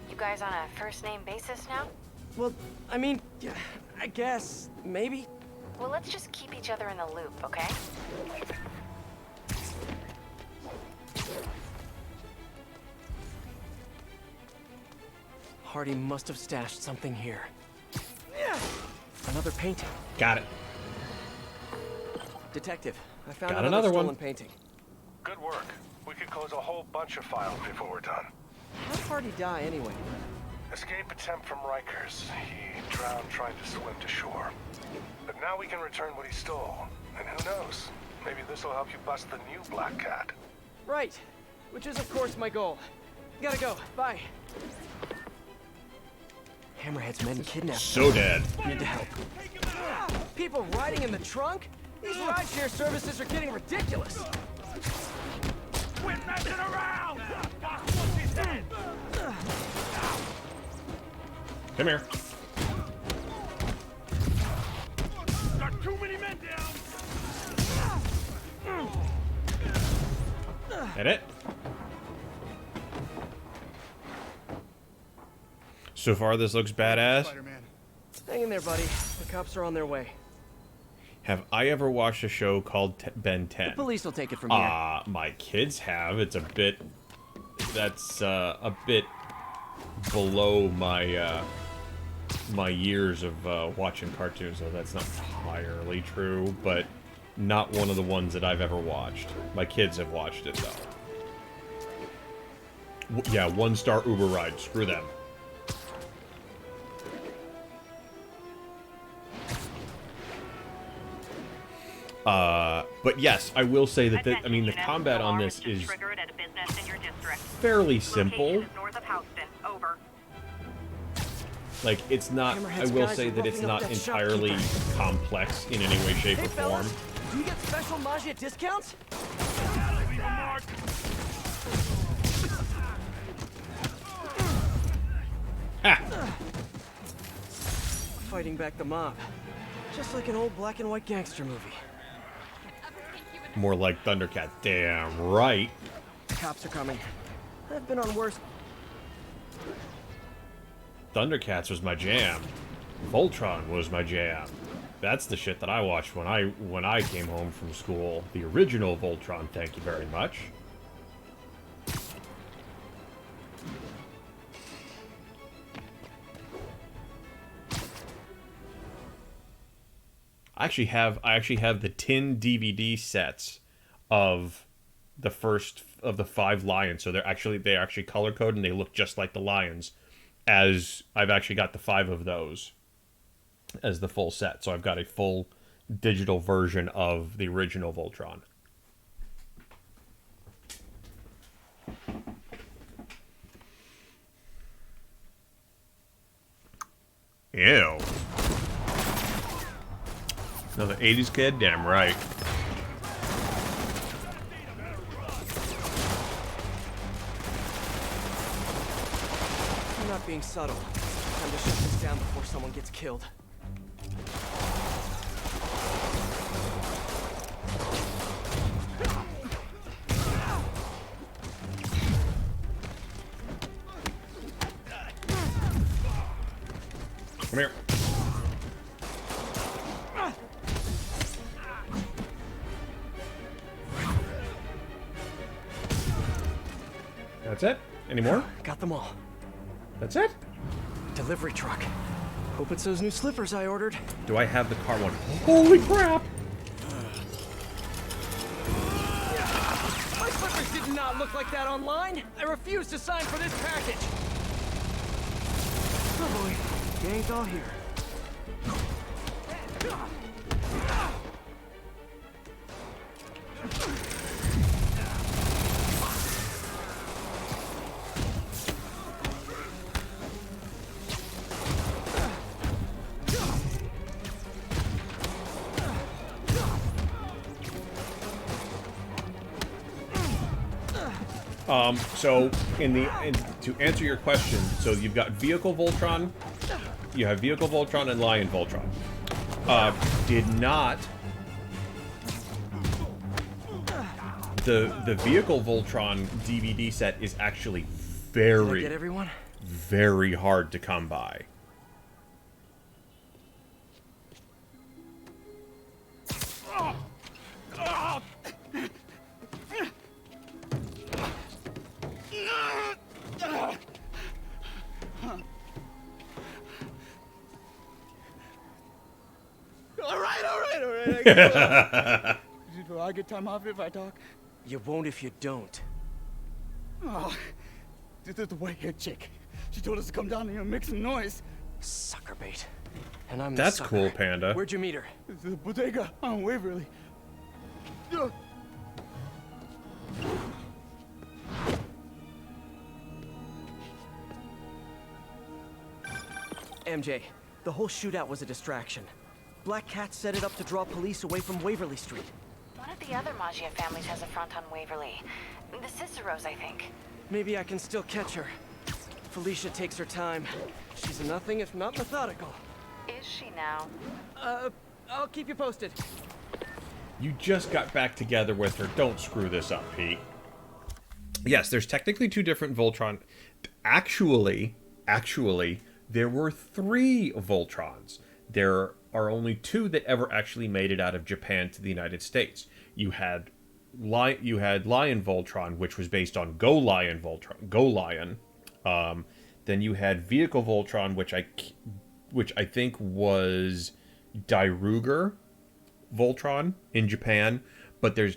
C: You guys on a first-name basis now?
B: Well, I mean, I guess, maybe.
C: Well, let's just keep each other in the loop, okay?
B: Hardy must have stashed something here. Another painting.
A: Got it.
B: Detective, I found
A: Got
B: another
A: another
B: stolen
A: one.
B: painting.
L: Good work. We could close a whole bunch of files before we're done.
B: How'd Hardy die anyway?
L: Escape attempt from Rikers. He drowned trying to swim to shore. But now we can return what he stole. And who knows? Maybe this will help you bust the new Black Cat.
B: Right. Which is, of course, my goal. Gotta go. Bye. Hammerhead's men kidnapped.
A: So dead.
B: Need to help. People riding in the trunk? These rideshare services are getting ridiculous.
D: Quit messing around! What's his head?
A: Come here.
D: Got too many men down!
A: Hit it. So far, this looks badass.
B: Hang in there, buddy. The cops are on their way.
A: Have I ever watched a show called Ben 10?
B: The police will take it from here.
A: My kids have. It's a bit... That's a bit below my my years of watching cartoons, so that's not entirely true, but not one of the ones that I've ever watched. My kids have watched it, though. Yeah, 1-star Uber ride. Screw them. But yes, I will say that I mean, the combat on this is fairly simple. Like, it's not, I will say that it's not entirely complex in any way, shape, or form.
B: Do you get special Maggia discounts?
A: Ha!
B: Fighting back the mob. Just like an old black and white gangster movie.
A: More like Thundercat. Damn right.
B: Cops are coming. I've been on worse.
A: Thundercats was my jam. Voltron was my jam. That's the shit that I watched when I came home from school. The original Voltron, thank you very much. I actually have the tin DVD sets of the first of the 5 lions. So they actually color coded and they look just like the lions. As I've actually got the 5 of those as the full set. So I've got a full digital version of the original Voltron. Ew. Another 80s kid? Damn right.
B: not being subtle. Time to shut this down before someone gets killed.
A: Come here. That's it? Any more?
B: Got them all.
A: That's it?
B: Delivery truck. Hope it's those new slippers I ordered.
A: Do I have the car one? Holy crap!
B: My slippers did not look like that online. I refuse to sign for this package. Oh boy, gang's all here.
A: So to answer your question, so you've got Vehicle Voltron, you have Vehicle Voltron and Lion Voltron. The Vehicle Voltron DVD set is actually very,
B: get everyone?
A: very hard to come by.
F: All right. Do I get time off if I talk?
B: You won't if you don't.
F: Oh, the white-haired chick. She told us to come down here and make some noise.
B: Sucker bait. And I'm
A: That's
B: the sucker.
A: cool, Panda.
B: Where'd you meet her?
F: The bodega on Waverly.
B: MJ, the whole shootout was a distraction. Black Cat set it up to draw police away from Waverly Street.
C: One of the other Maggia families has a front on Waverly. The Ciceros, I think.
B: Maybe I can still catch her. Felicia takes her time. She's nothing if not methodical.
C: Is she now?
B: I'll keep you posted.
A: You just got back together with her. Don't screw this up, Pete. Yes, there's technically two different Voltron. Actually, there were 3 Voltrons. There are only 2 that ever actually made it out of Japan to the United States. You had Lion Voltron, which was based on Go Lion Voltron. Go Lion. Then you had Vehicle Voltron, which I think was Dairuger Voltron in Japan. But there's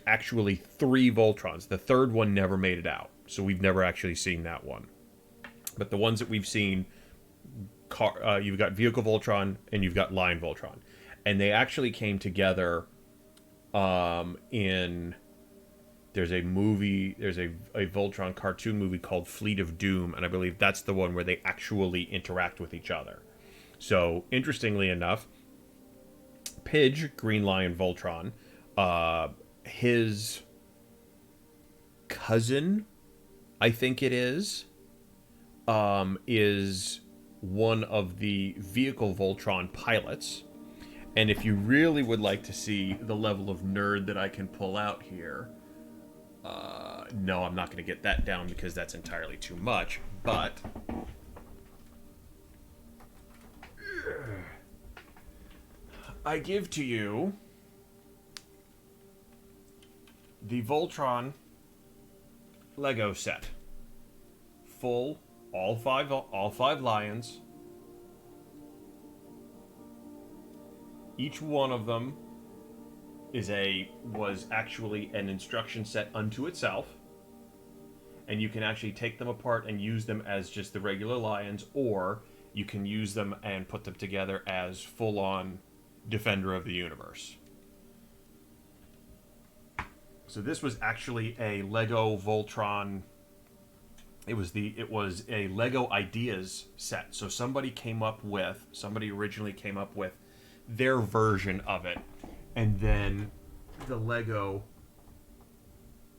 A: actually 3 Voltrons. The third one never made it out, so we've never actually seen that one. But the ones that we've seen, you've got Vehicle Voltron and you've got Lion Voltron, and they actually came together. There's a Voltron cartoon movie called Fleet of Doom, and I believe that's the one where they actually interact with each other. So interestingly enough, Pidge, Green Lion Voltron, his cousin, I think it is one of the Vehicle Voltron pilots. And if you really would like to see the level of nerd that I can pull out here, no, I'm not going to get that down because that's entirely too much, but I give to you the Voltron Lego set. Full, all five lions. Each one of them was actually an instruction set unto itself. And you can actually take them apart and use them as just the regular lions, or you can use them and put them together as full-on Defender of the Universe. So this was actually a Lego Voltron. It was a Lego Ideas set. So somebody originally came up with their version of it, and then the Lego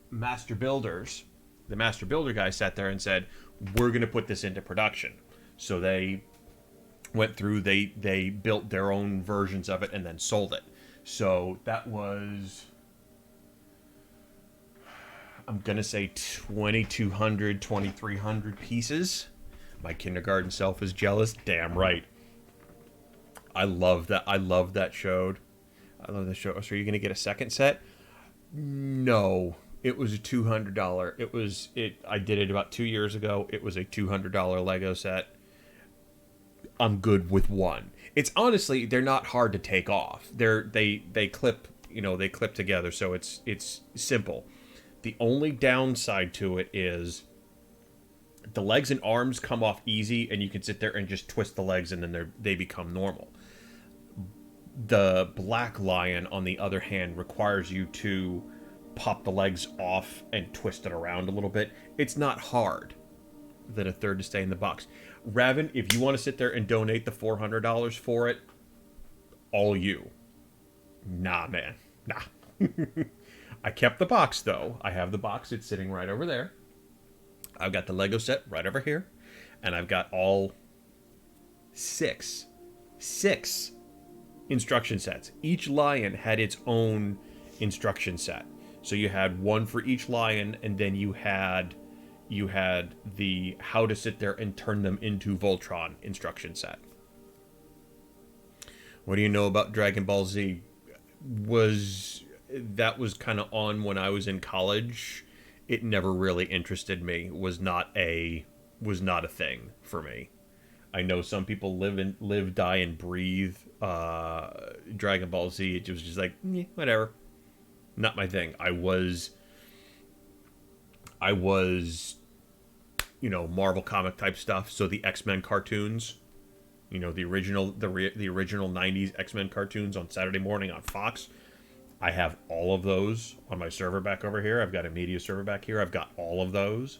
A: Master Builders the master builder guy sat there and said, we're going to put this into production. So they went through, they built their own versions of it and then sold it. So that was, I'm going to say 2,200, 2,300 pieces. My kindergarten self is jealous. Damn right. I love that. I love that show. I love that show. So are you going to get a second set? No. It was a $200. I did it about 2 years ago. It was a $200 Lego set. I'm good with one. It's honestly, they're not hard to take off. They clip, they clip together, so it's simple. The only downside to it is the legs and arms come off easy, and you can sit there and just twist the legs, and then they become normal. The Black Lion, on the other hand, requires you to pop the legs off and twist it around a little bit. It's not hard than a third to stay in the box. Raven, if you want to sit there and donate the $400 for it, all you. Nah, man. Nah. I kept the box, though. I have the box. It's sitting right over there. I've got the Lego set right over here. And I've got all six instruction sets. Each lion had its own instruction set. So you had one for each lion, and then you had the how to sit there and turn them into Voltron instruction set. What do you know about Dragon Ball Z? That was kind of on when I was in college. It never really interested me. Was not a thing for me. I know some people live, die, and breathe Dragon Ball Z. It was just like, whatever. Not my thing. I was, Marvel comic type stuff. So the X-Men cartoons, the original 90s X-Men cartoons on Saturday morning on Fox. I have all of those on my server back over here. I've got a media server back here. I've got all of those.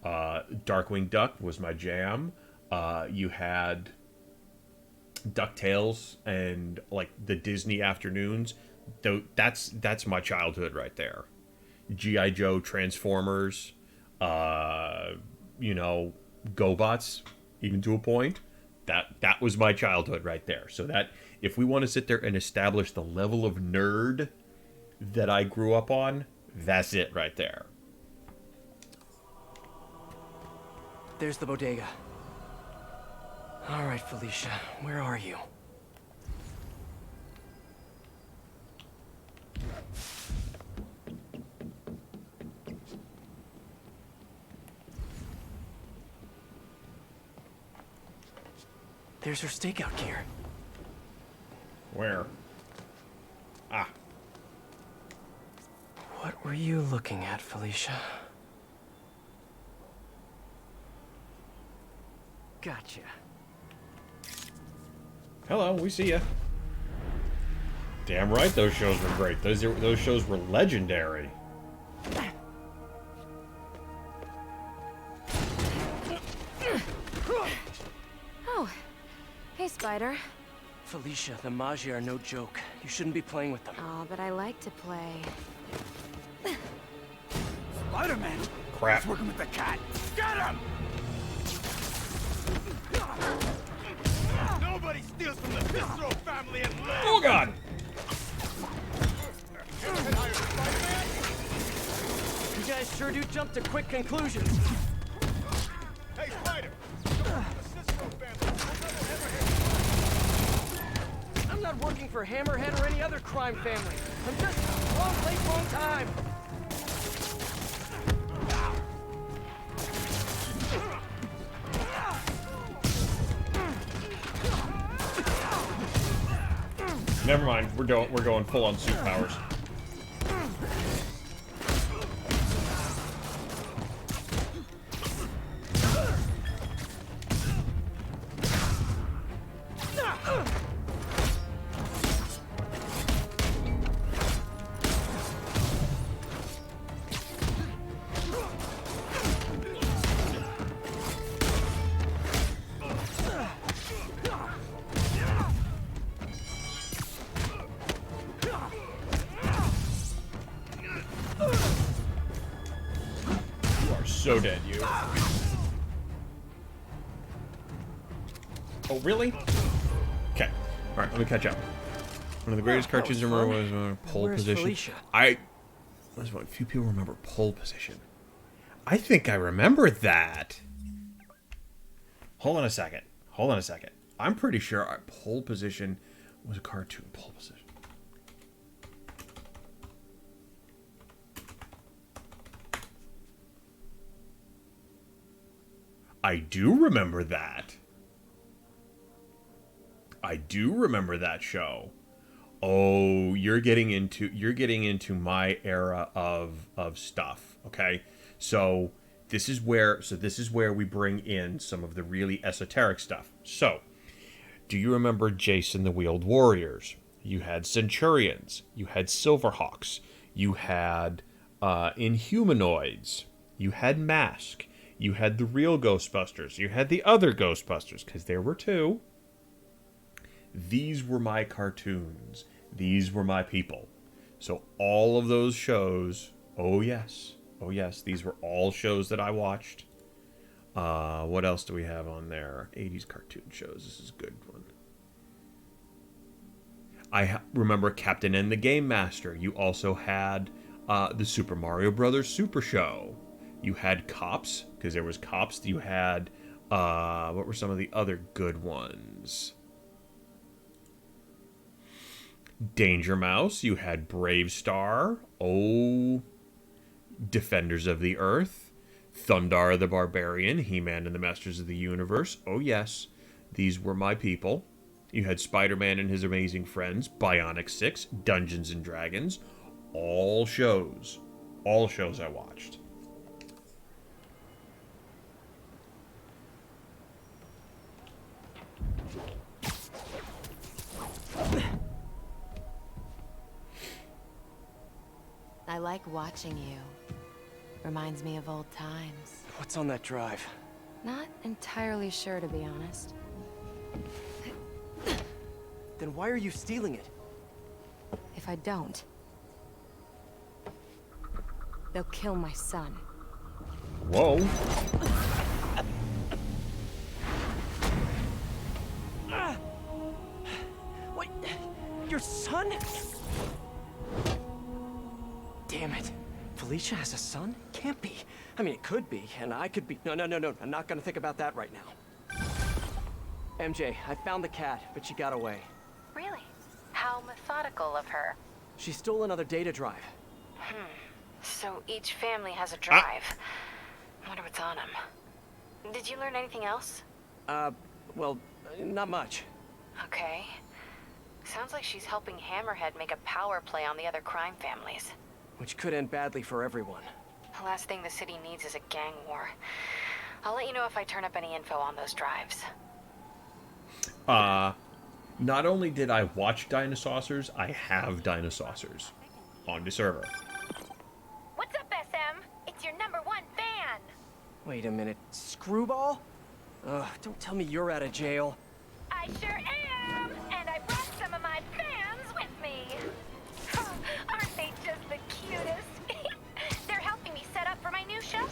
A: Darkwing Duck was my jam. You had DuckTales and like the Disney afternoons. That's my childhood right there. G.I. Joe, Transformers, GoBots, even to a point. That was my childhood right there. So that if we want to sit there and establish the level of nerd that I grew up on, that's it right there.
B: There's the bodega. All right, Felicia, where are you? There's her stakeout gear.
A: Where? Ah.
B: What were you looking at, Felicia? Gotcha.
A: Hello, we see ya. Damn right, those shows were great. Those shows were legendary.
K: Oh, hey, Spider.
B: Felicia, the Magi are no joke. You shouldn't be playing with them.
K: Oh, but I like to play.
F: Spider-Man!
A: Crap.
F: He's working with the cat. Get him! Nobody steals from the Visceral family and lives!
A: Oh, God!
B: You guys sure do jump to quick conclusions.
F: Hey, Spider! The Cisco family.
B: I'm not working for Hammerhead or any other crime family. I'm just wrong place, wrong time.
A: Never mind. We're going full on suit powers. so dead, you. Oh, really? Okay. Alright, let me catch up. One of the greatest cartoons I remember was pole
B: Where's
A: position.
B: Felicia?
A: That's what few people remember pole position. I think I remember that. Hold on a second. I'm pretty sure our pole position was a cartoon. Pole position. I do remember that. I do remember that show. Oh, you're getting into my era of stuff, okay? So this is where we bring in some of the really esoteric stuff. So, do you remember Jason the Wheeled Warriors? You had Centurions, you had Silverhawks, you had Inhumanoids, you had Mask, you had the real Ghostbusters, you had the other Ghostbusters, because there were two. These were my cartoons. These were my people. So all of those shows, oh yes, these were all shows that I watched. What else do we have on there? 80s cartoon shows. This is a good one. I remember Captain N the Game Master. You also had the Super Mario Brothers Super Show. You had Cops, because there was Cops. You had, what were some of the other good ones? Danger Mouse. You had Brave Star. Oh, Defenders of the Earth. Thundar the Barbarian. He-Man and the Masters of the Universe. Oh yes, these were my people. You had Spider-Man and His Amazing Friends. Bionic 6. Dungeons and Dragons. All shows I watched.
K: I like watching you. Reminds me of old times.
B: What's on that drive?
K: Not entirely sure, to be honest.
B: Then why are you stealing it?
K: If I don't, they'll kill my son.
A: Whoa.
B: Wait, your son? Damn it. Felicia has a son? Can't be. I mean, it could be, and I could be. No. I'm not gonna think about that right now. MJ, I found the cat, but she got away.
C: Really? How methodical of her.
B: She stole another data drive.
C: So each family has a drive. Wonder what's on them. Did you learn anything else?
B: Well, not much.
C: Okay. Sounds like she's helping Hammerhead make a power play on the other crime families.
B: Which could end badly for everyone.
C: The last thing the city needs is a gang war. I'll let you know if I turn up any info on those drives.
A: Not only did I watch Dinosaucers, I have Dinosaucers on the server.
I: What's up, SM? It's your #1 fan.
B: Wait a minute. Screwball? Ugh, don't tell me you're out of jail.
I: I sure am, and I brought some of my fans with me. Aren't they just the cutest? They're helping me set up for my new show.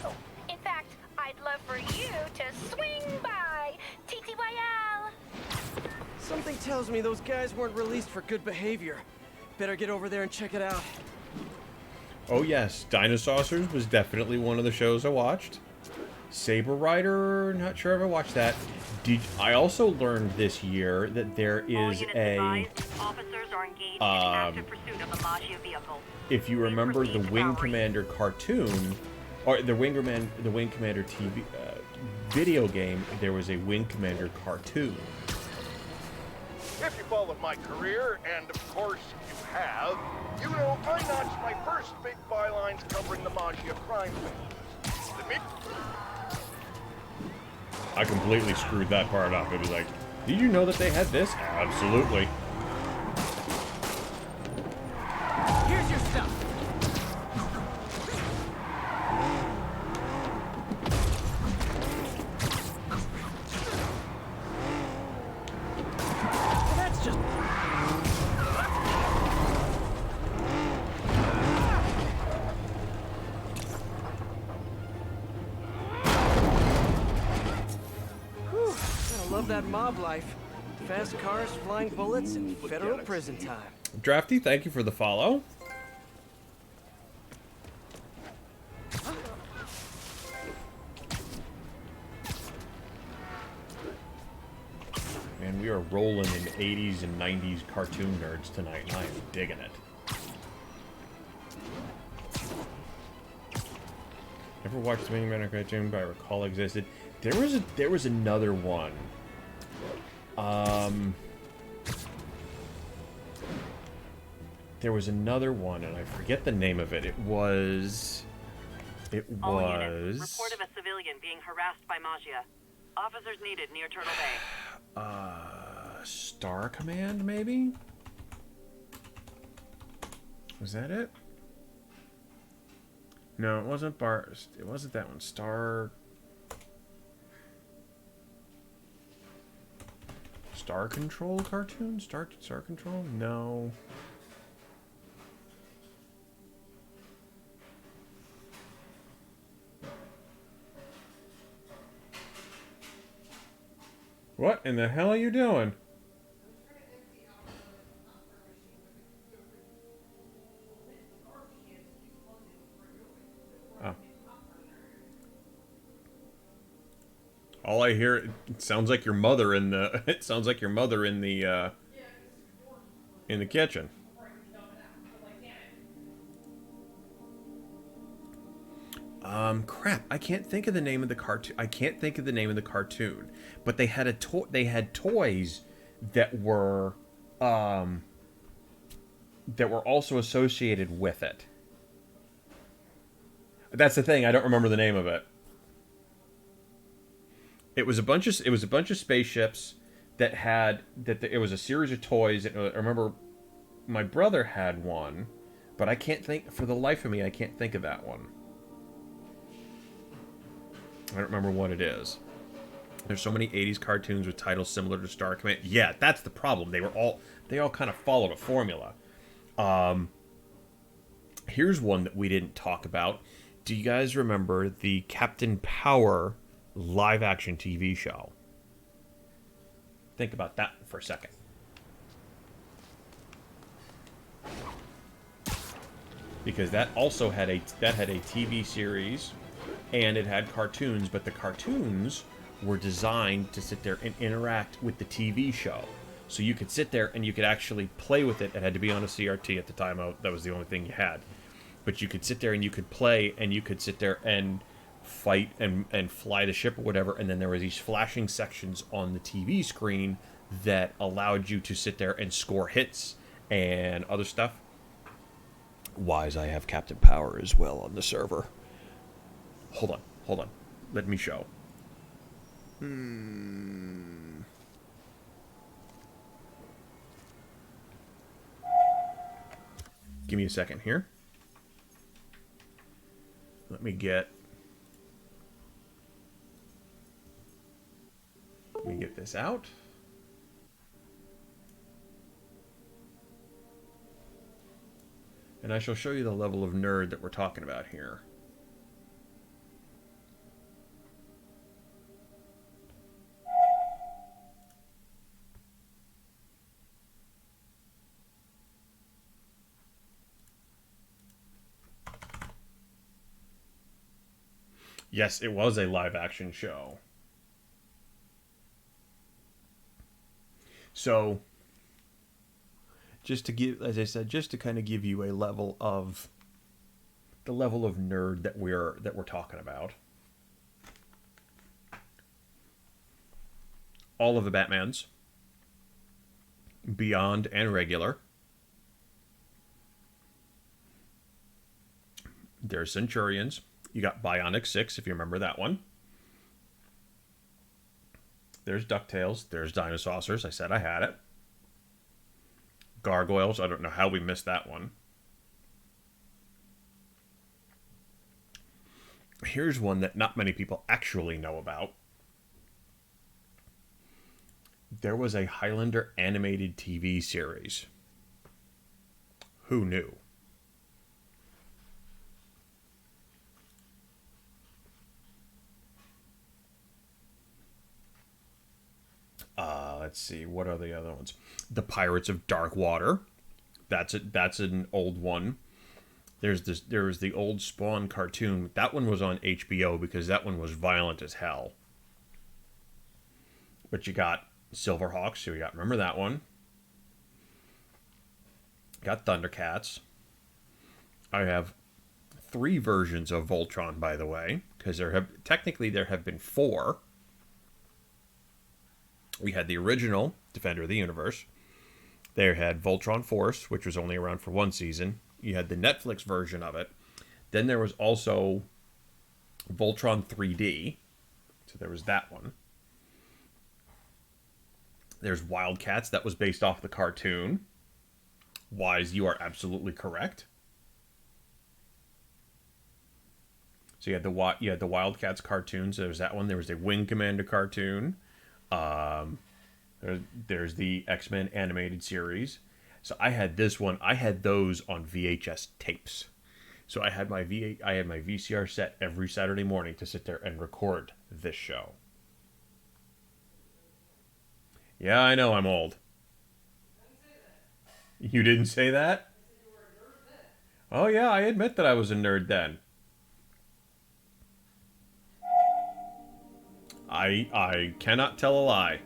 I: In fact, I'd love for you to swing by. TTYL.
B: Something tells me those guys weren't released for good behavior. Better get over there and check it out.
A: Oh yes, Dinosaucers was definitely one of the shows I watched. Saber Rider, not sure if I watched that. I also learned this year that there is
O: Officers are engaged in active pursuit of a Maggia vehicle.
A: if you remember the Wing Commander cartoon, or the Wing Commander TV video game, there was a Wing Commander cartoon.
H: If you followed my career, and of course you have, you know I notched my first big bylines covering the Maggia crime family.
A: I completely screwed that part up. It was like, did you know that they had this? Absolutely.
B: Here's your stuff. That's just... that mob life. Fast cars, flying bullets, and federal prison time.
A: Drafty, thank you for the follow. Man, we are rolling in 80s and 90s cartoon nerds tonight, and I am digging it. Never watched the Mini Man cartoon, but I recall existed. There was another one. There was another one, and I forget the name of it. It was.
O: All units, report of a civilian being harassed by Magia. Officers needed near Turtle Bay.
A: Star Command, maybe? Was that it? No, it wasn't It wasn't that one. Star Control cartoon? Star Control? No. What in the hell are you doing? Oh. All I hear, it sounds like your mother in the. It sounds like your mother in the kitchen. Crap! I can't think of the name of the cartoon. I can't think of the name of the cartoon. But they had They had toys that were also associated with it. That's the thing. I don't remember the name of it. It was a bunch of spaceships that had it was a series of toys. I remember my brother had one, but I can't think for the life of me. I can't think of that one. I don't remember what it is. There's so many 80s cartoons with titles similar to Star Command. Yeah, that's the problem. They all kind of followed a formula. Here's one that we didn't talk about. Do you guys remember the Captain Power live-action TV show? Think about that for a second. Because that also had a TV series, and it had cartoons, but the cartoons were designed to sit there and interact with the TV show. So you could sit there and you could actually play with it. It had to be on a CRT at the time. That was the only thing you had. But you could sit there and you could play, and you could sit there and fight and fly the ship or whatever, and then there were these flashing sections on the TV screen that allowed you to sit there and score hits and other stuff. Wise, I have Captain Power as well on the server. Hold on. Let me show. Give me a second here. Let me get this out. And I shall show you the level of nerd that we're talking about here. Yes, it was a live-action show. So, just to give, as I said, just to kind of give you a level of the level of nerd that we're talking about. All of the Batmans, Beyond and regular. There's Centurions. You got Bionic 6, if you remember that one. There's DuckTales. There's Dinosaurs. I said I had it. Gargoyles. I don't know how we missed that one. Here's one that not many people actually know about. There was a Highlander animated TV series. Who knew? Let's see, what are the other ones? The Pirates of Dark Water. That's an old one. There was the old Spawn cartoon. That one was on HBO because that one was violent as hell. But you got Silverhawks, so you got, remember that one? Got Thundercats. I have 3 versions of Voltron, by the way, because there have been 4. We had the original Defender of the Universe. They had Voltron Force, which was only around for 1 season. You had the Netflix version of it. Then there was also Voltron 3D. So there was that one. There's Wildcats. That was based off the cartoon. Wise, you are absolutely correct. So you had the Wildcats cartoons. There was that one. There was a Wing Commander cartoon. There's the X-Men animated series. So I had this one. I had those on VHS tapes. So I had my VCR set every Saturday morning to sit there and record this show. Yeah, I know I'm old. You didn't say that? Oh yeah, I admit that I was a nerd then. I cannot tell a lie.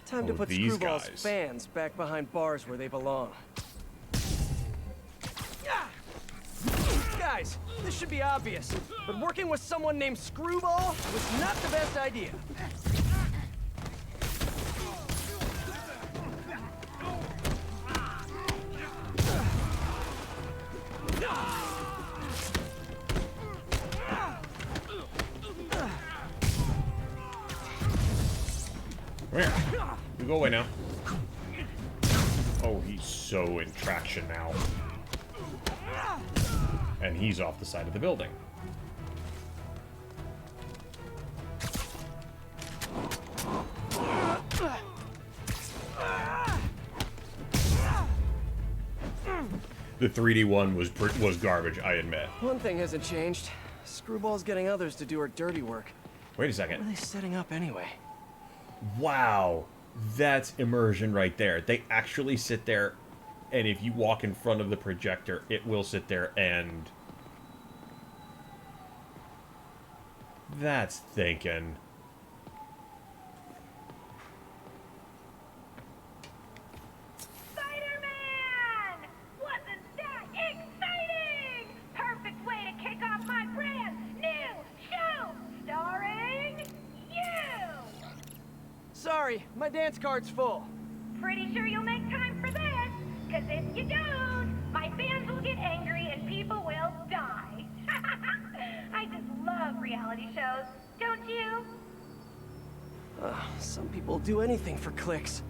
B: Time to put
A: these
B: Screwball's
A: guys.
B: fans back behind bars where they belong. Guys, this should be obvious, but working with someone named Screwball was not the best idea.
A: Where? You go away now. Oh, he's so in traction now. And he's off the side of the building. The 3D one was garbage, I admit.
B: One thing hasn't changed. Screwball's getting others to do her dirty work.
A: Wait a second.
B: What are they setting up anyway?
A: Wow, that's immersion right there. They actually sit there, and if you walk in front of the projector, it will sit there and... That's thinking.
I: Spider-Man! Wasn't that exciting? Perfect way to kick off my brand new show, starring you!
B: Sorry, my dance card's full.
I: Pretty sure you'll make time for this, because if you don't, my fans will get angry and people will die. I just love reality shows, don't you?
B: Some people do anything for clicks.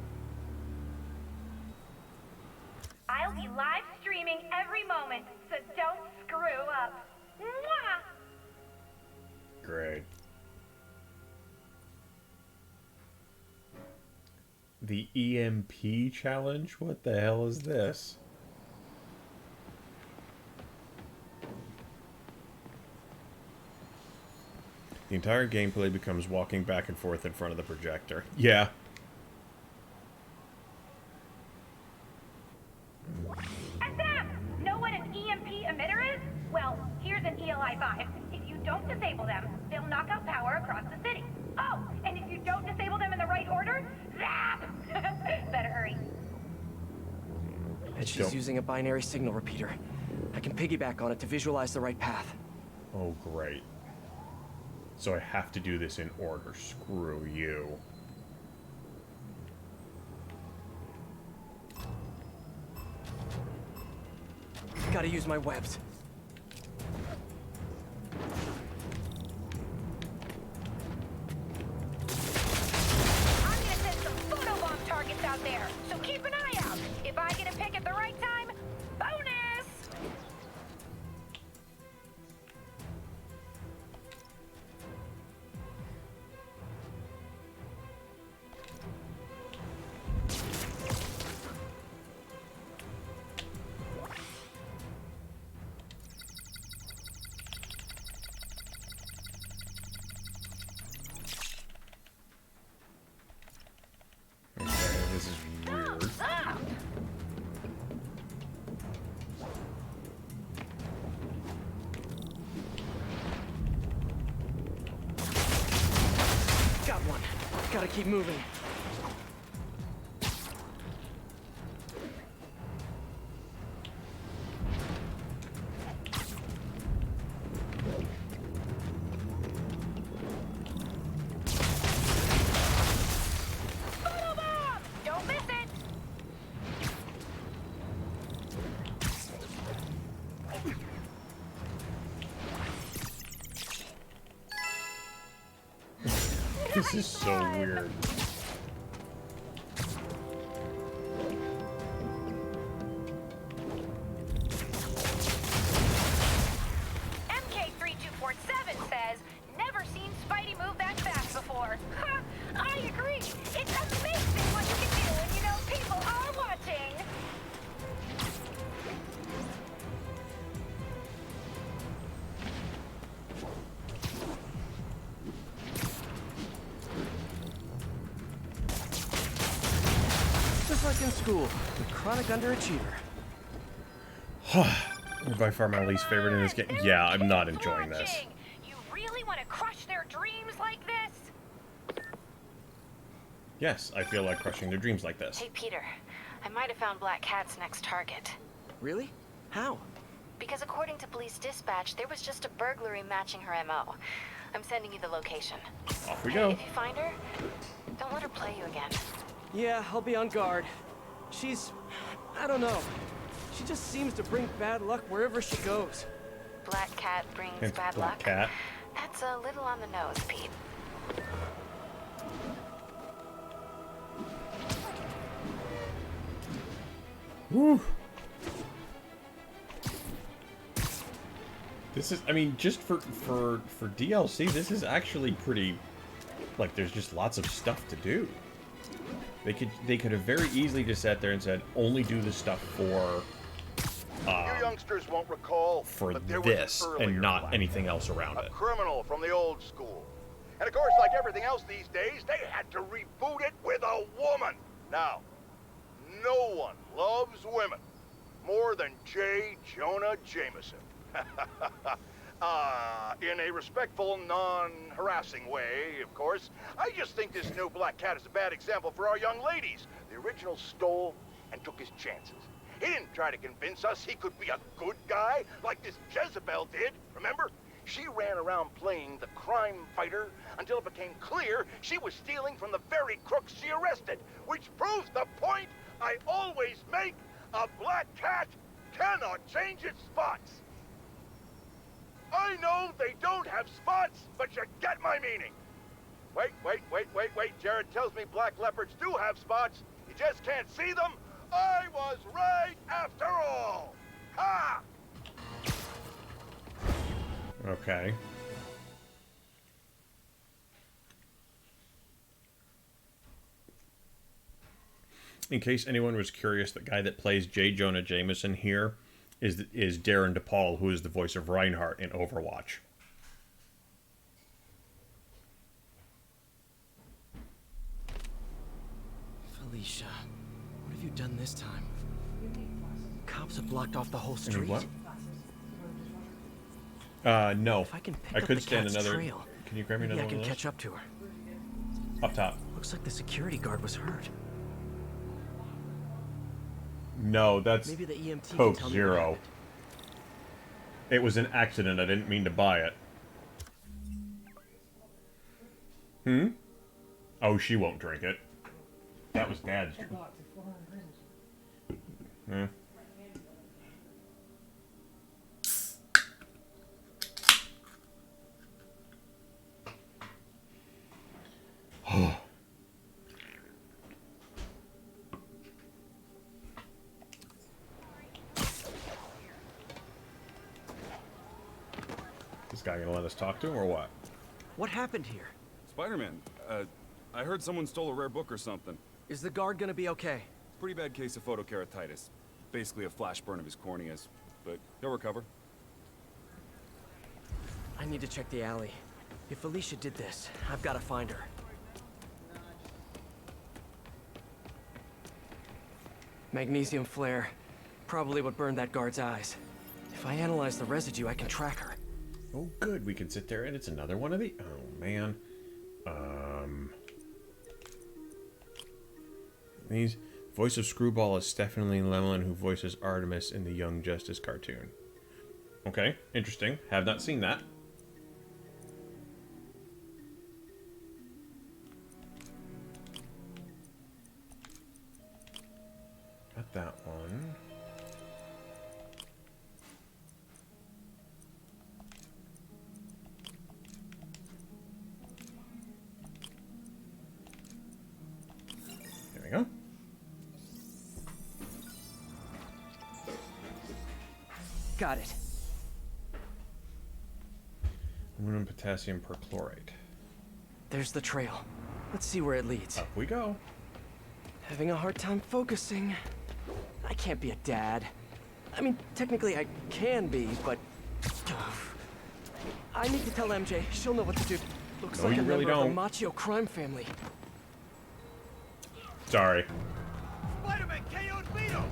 I: I'll be live streaming every moment, so don't screw up. Mwah!
A: Great. The EMP challenge? What the hell is this? The entire gameplay becomes walking back and forth in front of the projector. Yeah.
I: SM! Know what an EMP emitter is? Well, here's an ELI-5. If you don't disable them, they'll knock out power across the city. Oh, and if you don't disable them in the right order, zap! Better hurry.
B: Bet she's using a binary signal repeater. I can piggyback on it to visualize the right path.
A: Oh, great. So I have to do this in order. Screw you.
B: Gotta use my webs.
I: I'm gonna send some photobomb targets out there, so keep an eye out. If I get a pick at the right time, bonus!
B: Gotta keep moving.
I: Photobomb! Don't miss it!
A: This is so weird.
I: MK3247 says, never seen Spidey move that fast before. Ha! I agree. It's amazing what you can do when you know people are watching.
B: Just like in school, the chronic underachiever.
A: By far my least favorite in this game. Yeah, I'm not enjoying this.
I: You really want to crush their dreams like this?
A: Yes, I feel like crushing their dreams like this.
C: Hey, Peter. I might have found Black Cat's next target.
B: Really? How?
C: Because according to police dispatch, there was just a burglary matching her MO. I'm sending you the location.
A: Off we
C: Hey,
A: go.
C: if you find her, don't let her play you again.
B: Yeah, I'll be on guard. She's... I don't know. She just seems to bring bad luck wherever she goes.
C: Black Cat brings
A: It's
C: bad
A: Black
C: luck.
A: Cat.
C: That's a little on the nose, Pete.
A: Woo. This is, I mean, just for DLC, this is actually pretty, like, there's just lots of stuff to do. They could have very easily just sat there and said, only do the stuff for,
H: You youngsters won't recall,
A: for
H: but there
A: this,
H: was an earlier
A: and not
H: Black
A: anything else around
H: a
A: it.
H: criminal from the old school. And of course, like everything else these days, they had to reboot it with a woman. Now, no one loves women more than J. Jonah Jameson. In a respectful, non-harassing way, of course. I just think this new Black Cat is a bad example for our young ladies. The original stole and took his chances. He didn't try to convince us he could be a good guy like this Jezebel did, remember? She ran around playing the crime fighter until it became clear she was stealing from the very crooks she arrested, which proves the point I always make: a Black Cat cannot change its spots. I know they don't have spots, but you get my meaning. Wait. Jared tells me black leopards do have spots. You just can't see them. I was right after all. Ha!
A: Okay. In case anyone was curious, the guy that plays J. Jonah Jameson here is Darren DePaul, who is the voice of Reinhardt in Overwatch.
B: Felicia, what have you done this time? Cops have blocked off the whole
A: I
B: street.
A: mean, what? No.
B: If I can pick
A: I
B: up
A: could
B: the
A: stand
B: cat's
A: another.
B: trail,
A: Can you grab me
B: maybe
A: another
B: I
A: one
B: can
A: of
B: catch up to her.
A: those? Up top.
B: Looks like the security guard was hurt.
A: No, that's
B: Maybe the EMT can
A: Coke
B: tell me what
A: Zero.
B: happened.
A: It was an accident. I didn't mean to buy it. Oh, she won't drink it. That was Dad's. Hmm. This guy gonna let us talk to him or what?
B: What happened here?
Q: Spider-Man, I heard someone stole a rare book or something.
B: Is the guard gonna be okay?
Q: Pretty bad case of photokeratitis. Basically a flash burn of his corneas, but he'll recover.
B: I need to check the alley. If Felicia did this, I've got to find her. Magnesium flare. Probably what burned that guard's eyes. If I analyze the residue, I can track her.
A: Oh, good. We can sit there and it's another one of the. Oh man. These voice of Screwball is Stephanie Lemlin, who voices Artemis in the Young Justice cartoon. Okay, interesting. Have not seen that. Got that one. There we go.
B: Got it.
A: Aluminum potassium perchlorate.
B: There's the trail. Let's see where it leads.
A: Up we go.
B: Having a hard time focusing. I can't be a dad. I mean, technically I can be, but... I need to tell MJ. She'll know what to do. Looks
A: No,
B: like
A: you
B: a
A: really
B: member of
A: don't.
B: the Machio crime family.
A: Sorry.
F: Spider-Man KO'd Vito!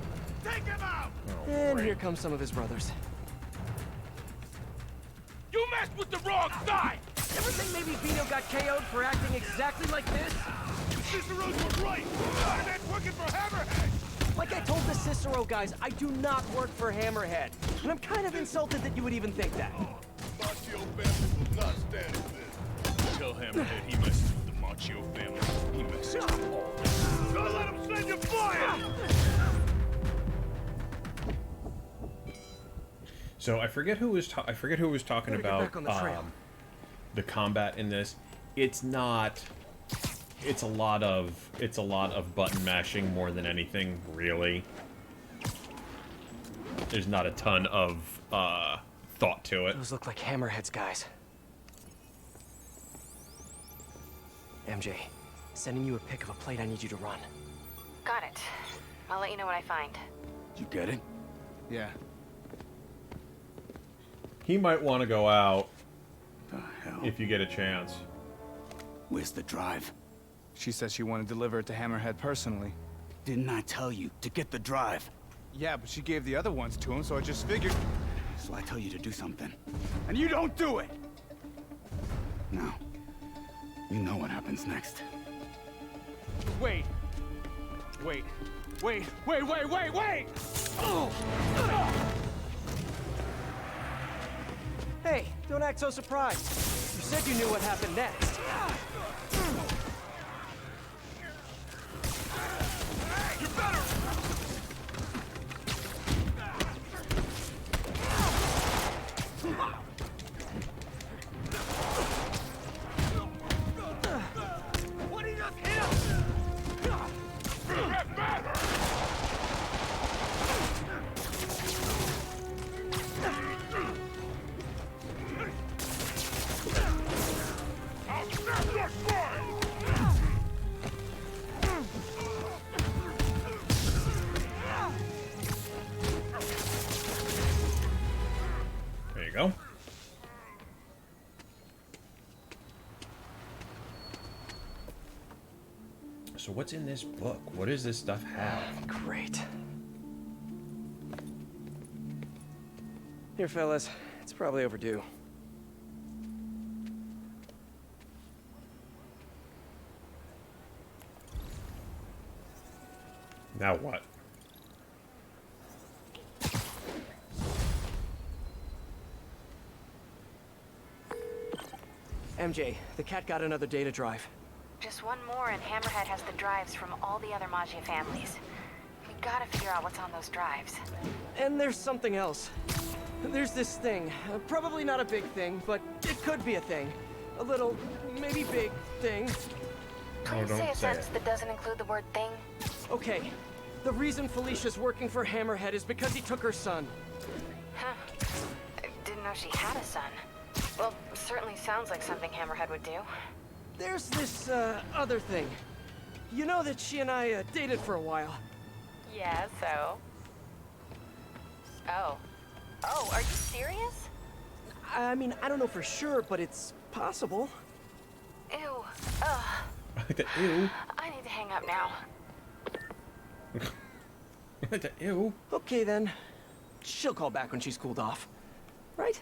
F: Take him out!
A: Oh,
B: And
A: great.
B: here come some of his brothers.
F: You messed with the wrong side!
B: Ever think maybe Vito got KO'd for acting exactly like this?
F: Cicero's were right! Spider-Man's working for Hammerhead!
B: Like I told the Cicero guys, I do not work for Hammerhead. And I'm kind of insulted that you would even think that.
D: Machio family will not stand for this. Tell Hammerhead he messes with the Machio family. He messes with all. Don't let him send you fire!
A: So I forget who was talking
B: Better get
A: about
B: back on the trail.
A: the combat in this. It's not. It's a lot of button mashing more than anything, really. There's not a ton of thought to it.
B: Those look like Hammerhead's guys. MJ, sending you a pic of a plate I need you to run.
C: Got it. I'll let you know what I find.
F: You get it? Yeah.
A: He might want to go out
F: The hell?
A: if you get a chance.
F: Where's the drive? She says she wanted to deliver it to Hammerhead personally. Didn't I tell you to get the drive? Yeah, but she gave the other ones to him, so I just figured... So I tell you to do something, and you don't do it! Now, you know what happens next. Wait! Wait! Wait! Wait! Wait! Wait! Wait! Oh!
B: Hey, don't act so surprised. You said you knew what happened next.
F: You better! What did he just hit him?
D: I'll snap your spine!
A: There you go. So what's in this book? What does this stuff have?
B: Great. Here, fellas. It's probably overdue.
A: Now what?
B: MJ, the cat got another data drive.
C: Just one more and Hammerhead has the drives from all the other Maggia families. We gotta figure out what's on those drives.
B: And there's something else. There's this thing. Probably not a big thing, but it could be a thing. A little, maybe big thing.
C: Please say a sentence that doesn't include the word thing.
B: Okay. The reason Felicia's working for Hammerhead is because he took her son.
C: Huh. I didn't know she had a son. Well, certainly sounds like something Hammerhead would do.
B: There's this, other thing. You know that she and I, dated for a while.
C: Yeah, so? Oh. Oh, are you serious?
B: I mean, I don't know for sure, but it's possible.
C: Ew. Ugh.
A: I like that. Ew.
C: I need to hang up now.
A: I like that. Ew.
B: Okay, then. She'll call back when she's cooled off. Right?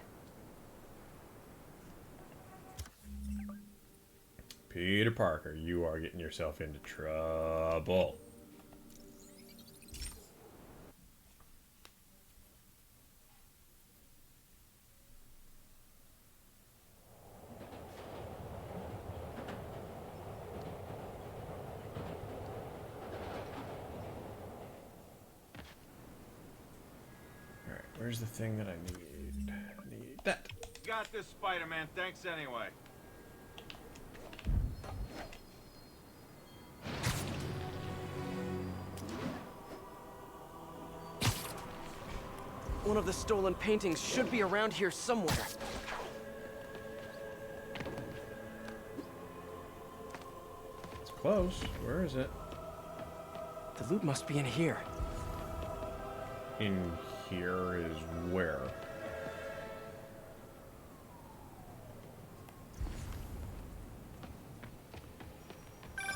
A: Peter Parker, you are getting yourself into trouble. Where's the thing that I need? I need that.
D: Got this, Spider-Man. Thanks anyway.
B: One of the stolen paintings should be around here somewhere.
A: It's close. Where is it?
B: The loot must be in here.
A: In here is where?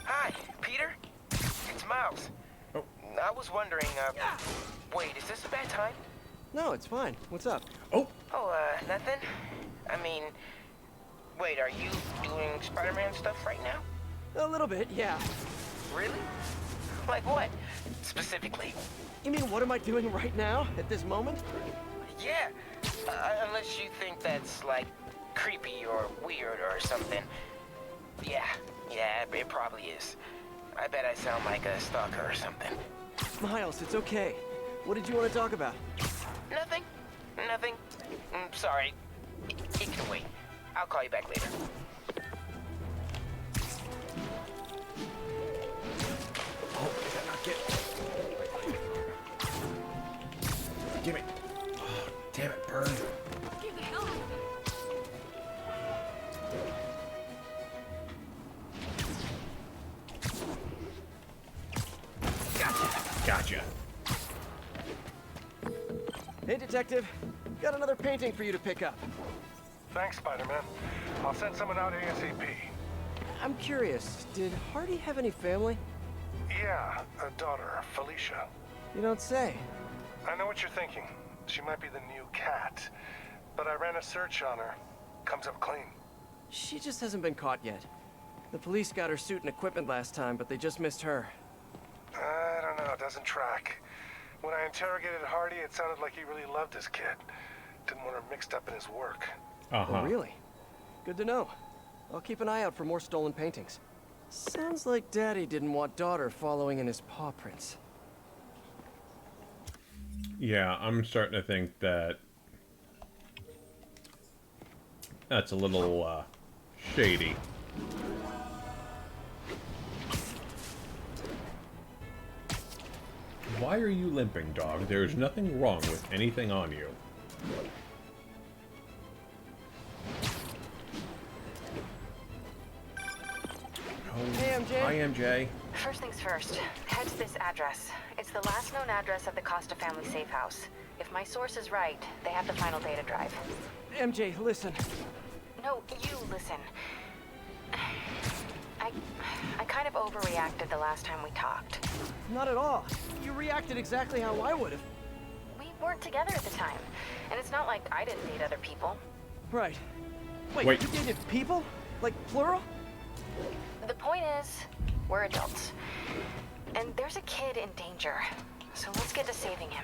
G: Hi, Peter? It's Miles.
A: Oh.
G: I was wondering, wait, is this a bad time?
B: No, it's fine. What's up?
G: Oh, nothing? I mean, wait, are you doing Spider-Man stuff right now?
B: A little bit, yeah.
G: Really? Like what, specifically?
B: You mean, what am I doing right now, at this moment?
G: Yeah, unless you think that's, like, creepy or weird or something. Yeah, it probably is. I bet I sound like a stalker or something.
B: Miles, it's okay. What did you want to talk about?
G: Nothing. Sorry. It can wait. I'll call you back later.
A: Oh, I did not get. Give me. Oh, damn it, Burn.
I: Get the hell out of
B: Gotcha.
A: Gotcha.
B: Hey, Detective. Got another painting for you to pick up.
L: Thanks, Spider-Man. I'll send someone out ASAP.
B: I'm curious, did Hardy have any family?
L: Yeah, a daughter, Felicia.
B: You don't say.
L: I know what you're thinking. She might be the new cat. But I ran a search on her. Comes up clean.
B: She just hasn't been caught yet. The police got her suit and equipment last time, but they just missed her.
L: I don't know, it doesn't track. When I interrogated Hardy, it sounded like he really loved his kid. Didn't want her mixed up in his work.
B: Oh, really? Good to know. I'll keep an eye out for more stolen paintings. Sounds like Daddy didn't want daughter following in his paw prints.
A: Yeah, I'm starting to think that that's a little shady. Why are you limping, dog? There's nothing wrong with anything on you.
B: Hey, MJ.
A: Hi, MJ.
C: First things first, head to this address. It's the last known address of the Costa family safe house. If my source is right, they have the final data drive.
B: MJ, listen.
C: No, you listen. I kind of overreacted the last time we talked.
B: Not at all. You reacted exactly how I would have.
C: We weren't together at the time, and it's not like I didn't date other people.
B: Right. Wait,
A: Wait.
B: you dated people? Like, plural?
C: The point is, we're adults. And there's a kid in danger, so let's get to saving him.